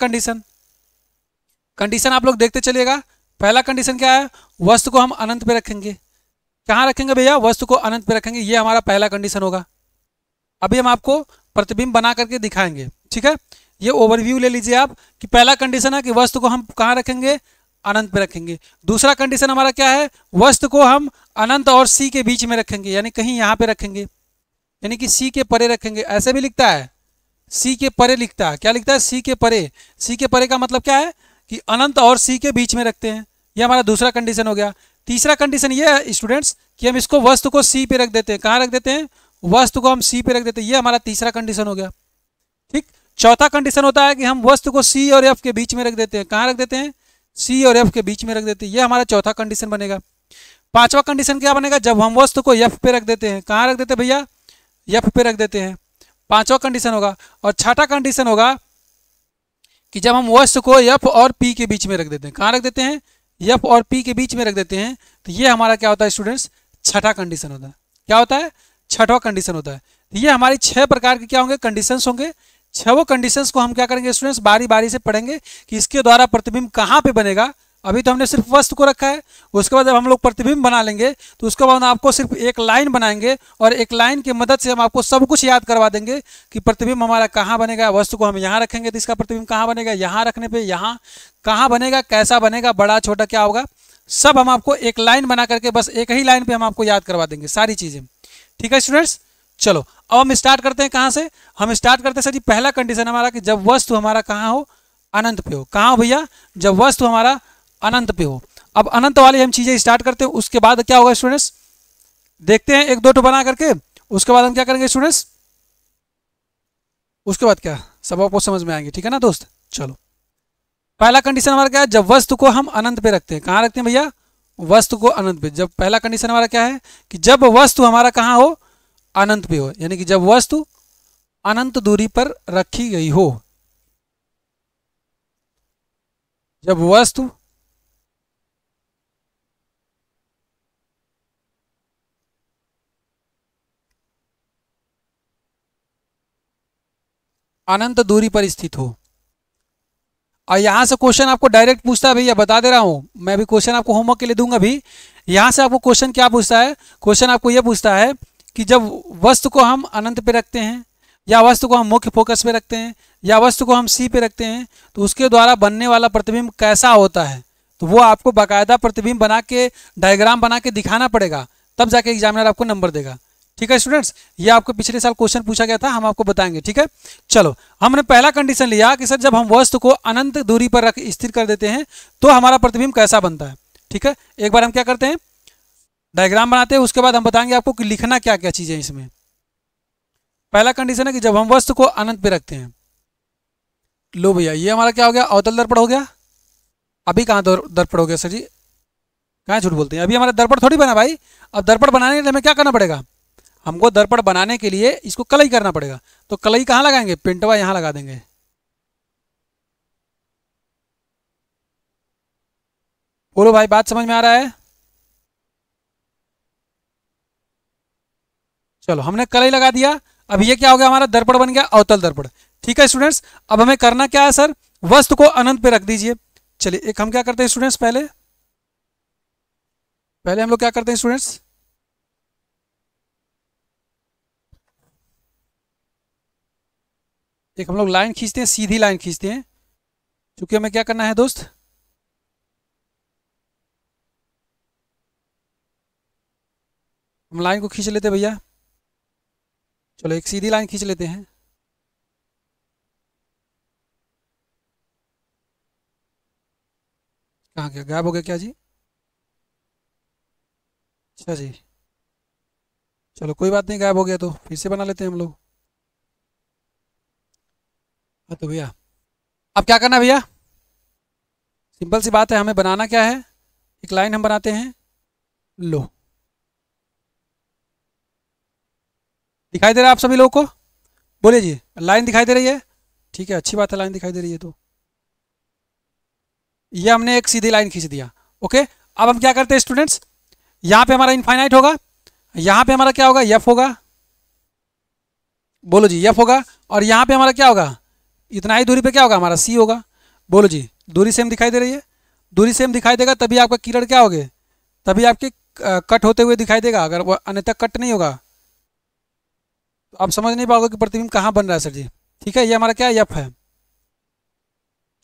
कंडीशन आप लोग देखते चलिएगा। पहला कंडीशन क्या है? वस्तु को हम अनंत पे रखेंगे। कहाँ रखेंगे भैया? वस्तु को अनंत पे रखेंगे, ये हमारा पहला कंडीशन होगा। अभी हम आपको प्रतिबिंब बना करके दिखाएंगे। ठीक है, ये ओवरव्यू ले लीजिए आप कि पहला कंडीशन है कि वस्तु को हम कहाँ रखेंगे? अनंत पे रखेंगे। दूसरा कंडीशन हमारा क्या है? वस्तु को हम अनंत और सी के बीच में रखेंगे, यानी कहीं यहाँ पे रखेंगे, यानी कि सी के परे रखेंगे। ऐसे भी लिखता है, सी के परे लिखता है। क्या लिखता है? सी के परे। सी के परे का मतलब क्या है? कि अनंत और सी के बीच में रखते हैं। ये हमारा दूसरा कंडीशन हो गया। तीसरा कंडीशन ये है स्टूडेंट्स कि हम इसको वस्तु को सी पे रख देते हैं। कहाँ रख देते हैं? वस्तु को हम सी पे रख देते हैं। ये हमारा तीसरा कंडीशन हो गया। ठीक, चौथा कंडीशन होता है कि हम वस्तु को सी और एफ के बीच में रख देते हैं। कहाँ रख देते हैं? सी और एफ के बीच में रख देते हैं। ये हमारा चौथा कंडीशन बनेगा। पांचवा कंडीशन क्या बनेगा? जब हम वस्तु को एफ पे रख देते हैं। कहाँ रख देते हैं भैया? एफ पे रख देते हैं, पांचवा कंडीशन होगा। और छठा कंडीशन होगा कि जब हम वस्तु को एफ और पी के बीच में रख देते हैं। कहाँ रख देते हैं? एफ और पी के बीच में रख देते हैं। तो ये हमारा क्या होता है स्टूडेंट्स? छठा कंडीशन होता है। क्या होता है? छठवां कंडीशन होता है। तो ये हमारी 6 प्रकार के क्या होंगे? कंडीशंस होंगे। 6 कंडीशंस को हम क्या करेंगे स्टूडेंट्स? बारी बारी से पढ़ेंगे कि इसके द्वारा प्रतिबिंब कहाँ पे बनेगा। अभी तो हमने सिर्फ वस्तु को रखा है, उसके बाद जब हम लोग प्रतिबिंब बना लेंगे तो उसके बाद आपको सिर्फ एक लाइन बनाएंगे और एक लाइन की मदद से हम आपको सब कुछ याद करवा देंगे कि प्रतिबिंब हमारा कहाँ बनेगा। वस्तु को हम यहाँ रखेंगे तो इसका प्रतिबिंब कहाँ बनेगा, यहाँ रखने पे यहाँ कहाँ बनेगा, कैसा बनेगा, बड़ा छोटा क्या होगा, सब हम आपको एक लाइन बना करके बस एक ही लाइन पे हम आपको याद करवा देंगे सारी चीज़ें। ठीक है स्टूडेंट्स। चलो अब हम स्टार्ट करते हैं। कहाँ से हम स्टार्ट करते हैं सर जी? पहला कंडीशन हमारा कि जब वस्तु हमारा कहाँ हो? अनंत पे हो। कहाँ हो भैया? जब वस्तु हमारा अनंत पे हो। अब अनंत वाली हम चीजें स्टार्ट करते हैं, उसके बाद क्या होगा स्टूडेंट्स? देखते हैं एक दो बना करके, उसके बाद हम क्या करेंगे स्टूडेंट्स? उसके बाद क्या सब आपको समझ में आएंगे। ठीक है ना दोस्त। चलो पहला कंडीशन हमारा क्या है? जब वस्तु को हम अनंत पे रखते हैं। कहाँ रखते हैं भैया? वस्तु को अनंत पे। जब पहला कंडीशन हमारा क्या है कि जब वस्तु हमारा कहाँ हो? अनंत पे हो, यानी कि जब वस्तु अनंत दूरी पर रखी गई हो। जब वस्तु अनंत दूरी पर स्थित हो। और यहाँ से क्वेश्चन आपको डायरेक्ट पूछता है, भैया बता दे रहा हूँ मैं, भी क्वेश्चन आपको होमवर्क के लिए दूंगा भी। यहाँ से आपको क्वेश्चन क्या पूछता है? क्वेश्चन आपको ये पूछता है कि जब वस्तु को हम अनंत पे रखते हैं, या वस्तु को हम मुख्य फोकस पे रखते हैं, या वस्तु को हम सी पे रखते हैं, तो उसके द्वारा बनने वाला प्रतिबिंब कैसा होता है। तो वो आपको बाकायदा प्रतिबिंब बना के, डायग्राम बना के दिखाना पड़ेगा, तब जाके एग्जामिनर आपको नंबर देगा। ठीक है स्टूडेंट्स, ये आपको पिछले साल क्वेश्चन पूछा गया था, हम आपको बताएंगे। ठीक है, चलो हमने पहला कंडीशन लिया कि सर जब हम वस्तु को अनंत दूरी पर रख स्थिर कर देते हैं तो हमारा प्रतिबिंब कैसा बनता है। ठीक है, एक बार हम क्या करते हैं, डायग्राम बनाते हैं, उसके बाद हम बताएंगे आपको कि लिखना क्या क्या चीज़ें इसमें। पहला कंडीशन है कि जब हम वस्तु को अनंत पे रखते हैं। लो भैया, ये हमारा क्या हो गया, अवतल दर्पण हो गया। अभी कहाँ दर्पण हो गया सर जी, कहाँ झूठ बोलते हैं, अभी हमारा दर्पण थोड़ी बना भाई। अब दर्पण बनाने के लिए हमें क्या करना पड़ेगा, हमको दर्पण बनाने के लिए इसको कलई करना पड़ेगा। तो कलई कहाँ लगाएंगे, पेंटवा यहाँ लगा देंगे। बोलो भाई, बात समझ में आ रहा है? चलो, हमने कलई लगा दिया। अब ये क्या हो गया, हमारा दर्पण बन गया, अवतल दर्पण। ठीक है स्टूडेंट्स, अब हमें करना क्या है सर, वस्तु को अनंत पे रख दीजिए। चलिए, एक हम क्या करते हैं स्टूडेंट्स, पहले पहले हम लोग क्या करते हैं स्टूडेंट्स, एक हम लोग लाइन खींचते हैं, सीधी लाइन खींचते हैं। क्योंकि हमें क्या करना है दोस्त, हम लाइन को खींच लेते हैं भैया। चलो, एक सीधी लाइन खींच लेते हैं। कहाँ गया, गायब हो गया क्या जी? अच्छा जी, चलो कोई बात नहीं, गायब हो गया तो फिर से बना लेते हैं हम लोग। हाँ तो भैया, अब क्या करना है भैया, सिंपल सी बात है, हमें बनाना क्या है, एक लाइन हम बनाते हैं। लो, दिखाई दे रहा है आप सभी लोगों को? बोलिए जी, लाइन दिखाई दे रही है? ठीक है, अच्छी बात है, लाइन दिखाई दे रही है तो ये हमने एक सीधी लाइन खींच दिया। ओके, अब हम क्या करते हैं स्टूडेंट्स, यहाँ पे हमारा इनफाइनाइट होगा, यहाँ पे हमारा क्या होगा, एफ होगा। बोलो जी, एफ होगा। और यहाँ पे हमारा क्या होगा, इतना ही दूरी पे क्या होगा, हमारा सी होगा। बोलो जी, दूरी सेम दिखाई दे रही है? दूरी सेम दिखाई देगा तभी आपका किरण क्या होगे, तभी आपके कट होते हुए दिखाई देगा। अगर वो अन्यथा कट नहीं होगा तो आप समझ नहीं पाओगे कि प्रतिबिंब कहाँ बन रहा है सर जी। ठीक है, ये हमारा क्या एफ है।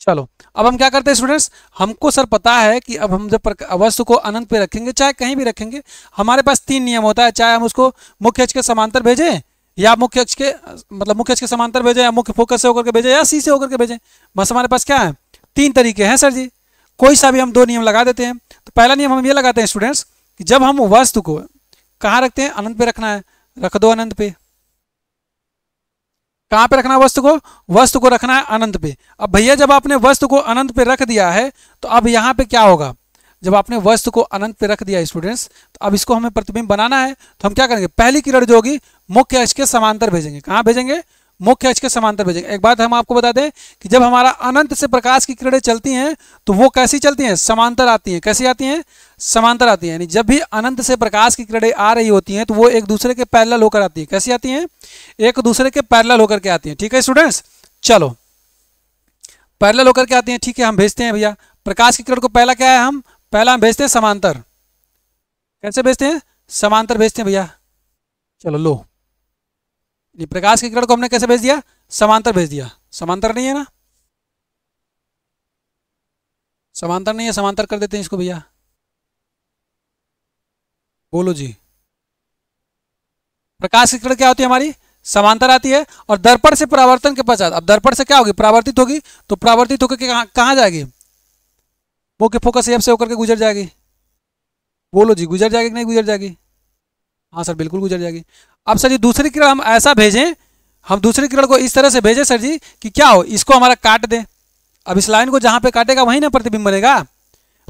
चलो, अब हम क्या करते हैं स्टूडेंट्स, हमको सर पता है कि अब हम जब वस्तु को अनंत पे रखेंगे, चाहे कहीं भी रखेंगे, हमारे पास 3 नियम होता है। चाहे हम उसको मुख्य अक्ष के समांतर भेजें, या मुख्य अक्ष के मतलब मुख्य अक्ष के समांतर भेजें, या मुख्य फोकस से होकर के भेजें, या सी से होकर के भेजें। बस हमारे पास क्या है, 3 तरीके हैं सर जी। कोई सा भी हम 2 नियम लगा देते हैं। तो पहला नियम हम ये लगाते हैं स्टूडेंट्स कि जब हम वस्तु को कहाँ रखते हैं, अनंत पे रखना है, रख दो अनंत पे। कहाँ पे रखना है वस्तु को, वस्तु को रखना है अनंत पे। अब भैया, जब आपने वस्तु को अनंत पे रख दिया है तो अब यहाँ पे क्या होगा, जब आपने वस्तु को अनंत पे रख दिया स्टूडेंट्स, तो अब इसको हमें प्रतिबिंब बनाना है। तो हम क्या करेंगे, पहली किरण जो होगी मुख्य अक्ष के समांतर भेजेंगे। कहाँ भेजेंगे, मुख्य अक्ष के समांतर भेजेंगे। एक बात हम आपको बता दें कि जब हमारा अनंत से प्रकाश की किरणें चलती हैं तो वो कैसी चलती हैं, समांतर आती हैं। कैसी आती हैं, समांतर आती हैं। यानी जब भी अनंत से प्रकाश की किरणें आ रही होती हैं तो वो एक दूसरे के पैरेलल होकर आती हैं। कैसी आती हैं, एक दूसरे के पैरेलल होकर के आती हैं। ठीक है स्टूडेंट्स, चलो पैरेलल होकर के आती हैं। ठीक है, हम भेजते हैं भैया प्रकाश की किरण को, पहला क्या है, हम पहला हम भेजते हैं समांतर। कैसे भेजते हैं, समांतर भेजते हैं भैया। चलो लो, ये प्रकाश की किरण को हमने कैसे भेज दिया, समांतर भेज दिया। समांतर नहीं है ना, समांतर नहीं है, समांतर कर देते हैं इसको भैया। बोलो जी, प्रकाश की किरण क्या होती है हमारी, समांतर आती है। और दर्पण से परावर्तन के पश्चात, अब दर्पण से क्या होगी, परावर्तित होगी। तो परावर्तित होकर के कहाँ जाएगी, मुख्य फोकस एफ से होकर के गुजर जाएगी। बोलो जी, गुजर जाएगी कि नहीं गुजर जाएगी? हाँ सर, बिल्कुल गुजर जाएगी। अब सर जी, दूसरी किरण हम ऐसा भेजें, हम दूसरी किरण को इस तरह से भेजें सर जी कि क्या हो, इसको हमारा काट दें। अब इस लाइन को जहाँ पे काटेगा वहीं ना प्रतिबिंब बनेगा।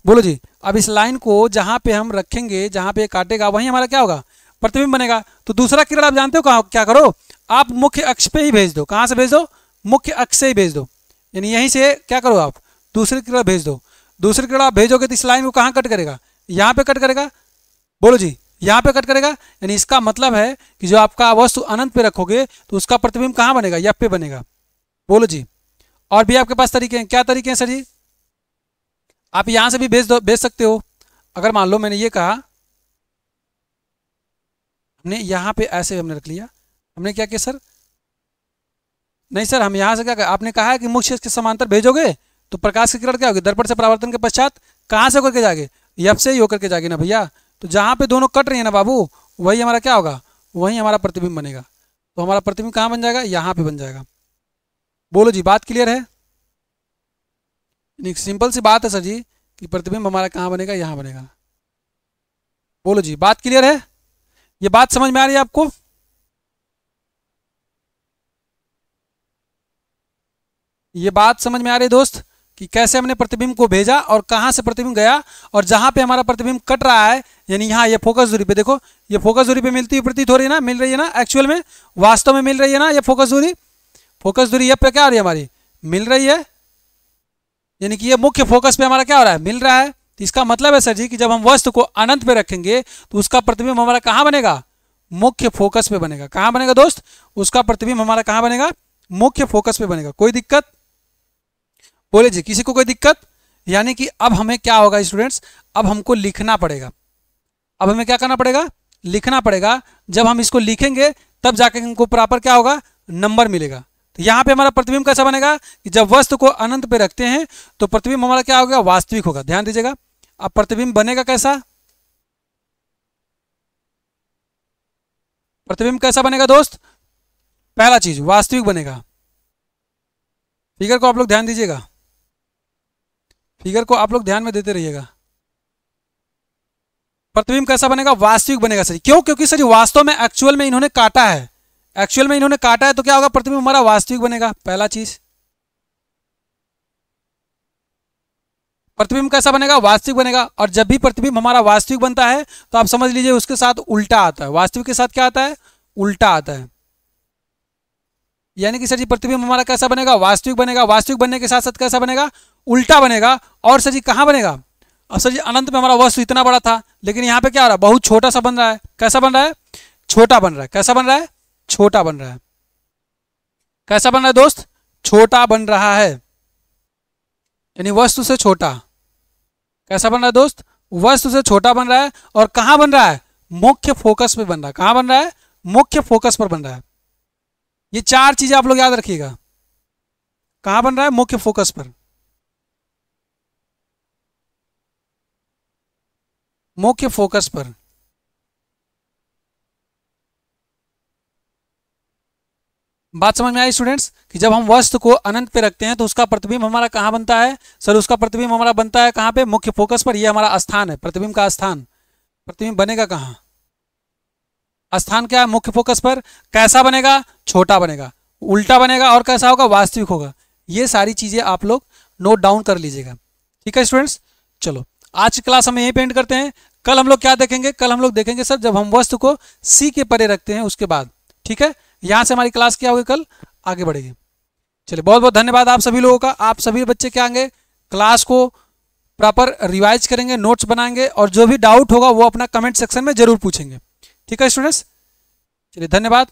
बोलो जी, अब इस लाइन को जहाँ पे हम रखेंगे, जहाँ पे काटेगा वहीं हमारा क्या होगा, प्रतिबिंब बनेगा। तो दूसरा किरण आप जानते हो कहाँ, क्या करो, आप मुख्य अक्ष पे ही भेज दो। कहाँ से भेज दो, मुख्य अक्ष से ही भेज दो। यानी यहीं से क्या करो, आप दूसरी किरण भेज दो। दूसरी किरण आप भेजोगे तो इस लाइन को कहाँ कट करेगा, यहाँ पे कट करेगा। बोलो जी, यहाँ पे कट करेगा। यानी इसका मतलब है कि जो आपका वस्तु अनंत पे रखोगे तो उसका प्रतिबिंब कहाँ बनेगा, एफ पे बनेगा। बोलो जी, और भी आपके पास तरीके हैं, क्या तरीके हैं सर जी? आप यहाँ से भी भेज सकते हो। अगर मान लो मैंने ये कहा, हमने यहाँ पे ऐसे हमने रख लिया, हमने क्या किया सर, नहीं सर हम यहाँ से क्या, आपने कहा है कि मुख्य के समांतर भेजोगे तो प्रकाश की किरण क्या होगी, दर्पण से परावर्तन के पश्चात कहाँ से होकर के जाएगी, एफ से ही होकर के जाएगी ना भैया। तो जहाँ पे दोनों कट रही है ना बाबू, वही हमारा क्या होगा, वही हमारा प्रतिबिंब बनेगा। तो हमारा प्रतिबिंब कहाँ बन जाएगा, यहाँ पे बन जाएगा। बोलो जी, बात क्लियर है? सिंपल सी बात है सर जी कि प्रतिबिंब हमारा कहाँ बनेगा, यहाँ बनेगा। बोलो जी, बात क्लियर है? ये बात समझ में आ रही है आपको? ये बात समझ में आ रही है दोस्त कि कैसे हमने प्रतिबिंब को भेजा और कहाँ से प्रतिबिंब गया, और जहाँ पे हमारा प्रतिबिंब कट रहा है, यानी यहाँ ये फोकस दूरी पे देखो, ये फोकस दूरी पे मिलती हुई प्रतीत हो रही है ना, मिल रही है ना, एक्चुअल में वास्तव में मिल रही है ना, ये फोकस दूरी, फोकस दूरी ये पे क्या हो रही है हमारी, मिल रही है। यानी कि ये मुख्य फोकस पे हमारा क्या हो रहा है, मिल रहा है। तो इसका मतलब है सर जी कि जब हम वस्तु को अनंत पे रखेंगे तो उसका प्रतिबिंब हमारा कहाँ बनेगा, मुख्य फोकस पे बनेगा। कहाँ बनेगा दोस्त, उसका प्रतिबिंब हमारा कहाँ बनेगा, मुख्य फोकस पे बनेगा। कोई दिक्कत, बोले जी किसी को कोई दिक्कत। यानी कि अब हमें क्या होगा स्टूडेंट्स, अब हमको लिखना पड़ेगा। अब हमें क्या करना पड़ेगा, लिखना पड़ेगा। जब हम इसको लिखेंगे तब जाके हमको प्रॉपर क्या होगा, नंबर मिलेगा। तो यहाँ पे हमारा प्रतिबिंब कैसा बनेगा कि जब वस्तु को अनंत पे रखते हैं तो प्रतिबिंब हमारा क्या होगा, वास्तविक होगा। ध्यान दीजिएगा। अब प्रतिबिंब बनेगा कैसा, प्रतिबिंब कैसा बनेगा दोस्त, पहला चीज वास्तविक बनेगा। फिगर को आप लोग ध्यान दीजिएगा, फिगर को आप लोग ध्यान में देते रहिएगा। प्रतिबिंब कैसा बनेगा, वास्तविक बनेगा सर। क्यों, क्योंकि सर वास्तव में एक्चुअल में इन्होंने काटा है, एक्चुअल में इन्होंने काटा है, तो क्या होगा, प्रतिबिंब हमारा वास्तविक बनेगा। पहला चीज प्रतिबिंब कैसा बनेगा, वास्तविक बनेगा। और जब भी प्रतिबिंब हमारा वास्तविक बनता है तो आप समझ लीजिए उसके साथ उल्टा आता है। वास्तविक के साथ क्या आता है, उल्टा आता है। यानी कि सर जी प्रतिबिंब हमारा कैसा बनेगा, वास्तविक बनेगा। वास्तविक बनने के साथ साथ कैसा बनेगा, उल्टा बनेगा। और सर जी कहाँ बनेगा, अब सर जी अनंत में हमारा वस्तु इतना बड़ा था, लेकिन यहाँ पे क्या हो रहा है, बहुत छोटा सा बन रहा है। कैसा बन रहा है, छोटा बन रहा है। कैसा बन रहा है, छोटा बन रहा है। कैसा बन रहा है दोस्त, छोटा बन रहा है, यानी वस्तु से छोटा। कैसा बन रहा है दोस्त, वस्तु से छोटा बन रहा है। और कहां बन रहा है, मुख्य फोकस पे बन रहा है। कहां बन रहा है, मुख्य फोकस पर बन रहा है। ये चार चीजें आप लोग याद रखिएगा। कहां बन रहा है, मुख्य फोकस पर, मुख्य फोकस पर। बात समझ में आई स्टूडेंट्स कि जब हम वस्तु को अनंत पे रखते हैं तो उसका प्रतिबिंब हमारा कहाँ बनता है, सर उसका प्रतिबिंब हमारा बनता है कहाँ पे, मुख्य फोकस पर। ये हमारा स्थान है, प्रतिबिंब का स्थान। प्रतिबिंब बनेगा कहाँ, स्थान क्या है, मुख्य फोकस पर। कैसा बनेगा, छोटा बनेगा, उल्टा बनेगा, और कैसा होगा, वास्तविक होगा। ये सारी चीजें आप लोग नोट डाउन कर लीजिएगा। ठीक है स्टूडेंट्स, चलो आज की क्लास हम यहीं पे एंड करते हैं। कल हम लोग क्या देखेंगे, कल हम लोग देखेंगे सर जब हम वस्तु को सी के परे रखते हैं उसके बाद। ठीक है, यहाँ से हमारी क्लास क्या होगी, कल आगे बढ़ेगी। चलिए बहुत बहुत धन्यवाद आप सभी लोगों का। आप सभी बच्चे क्या आएंगे, क्लास को प्रॉपर रिवाइज करेंगे, नोट्स बनाएंगे, और जो भी डाउट होगा वो अपना कमेंट सेक्शन में जरूर पूछेंगे। ठीक है स्टूडेंट्स, चलिए धन्यवाद।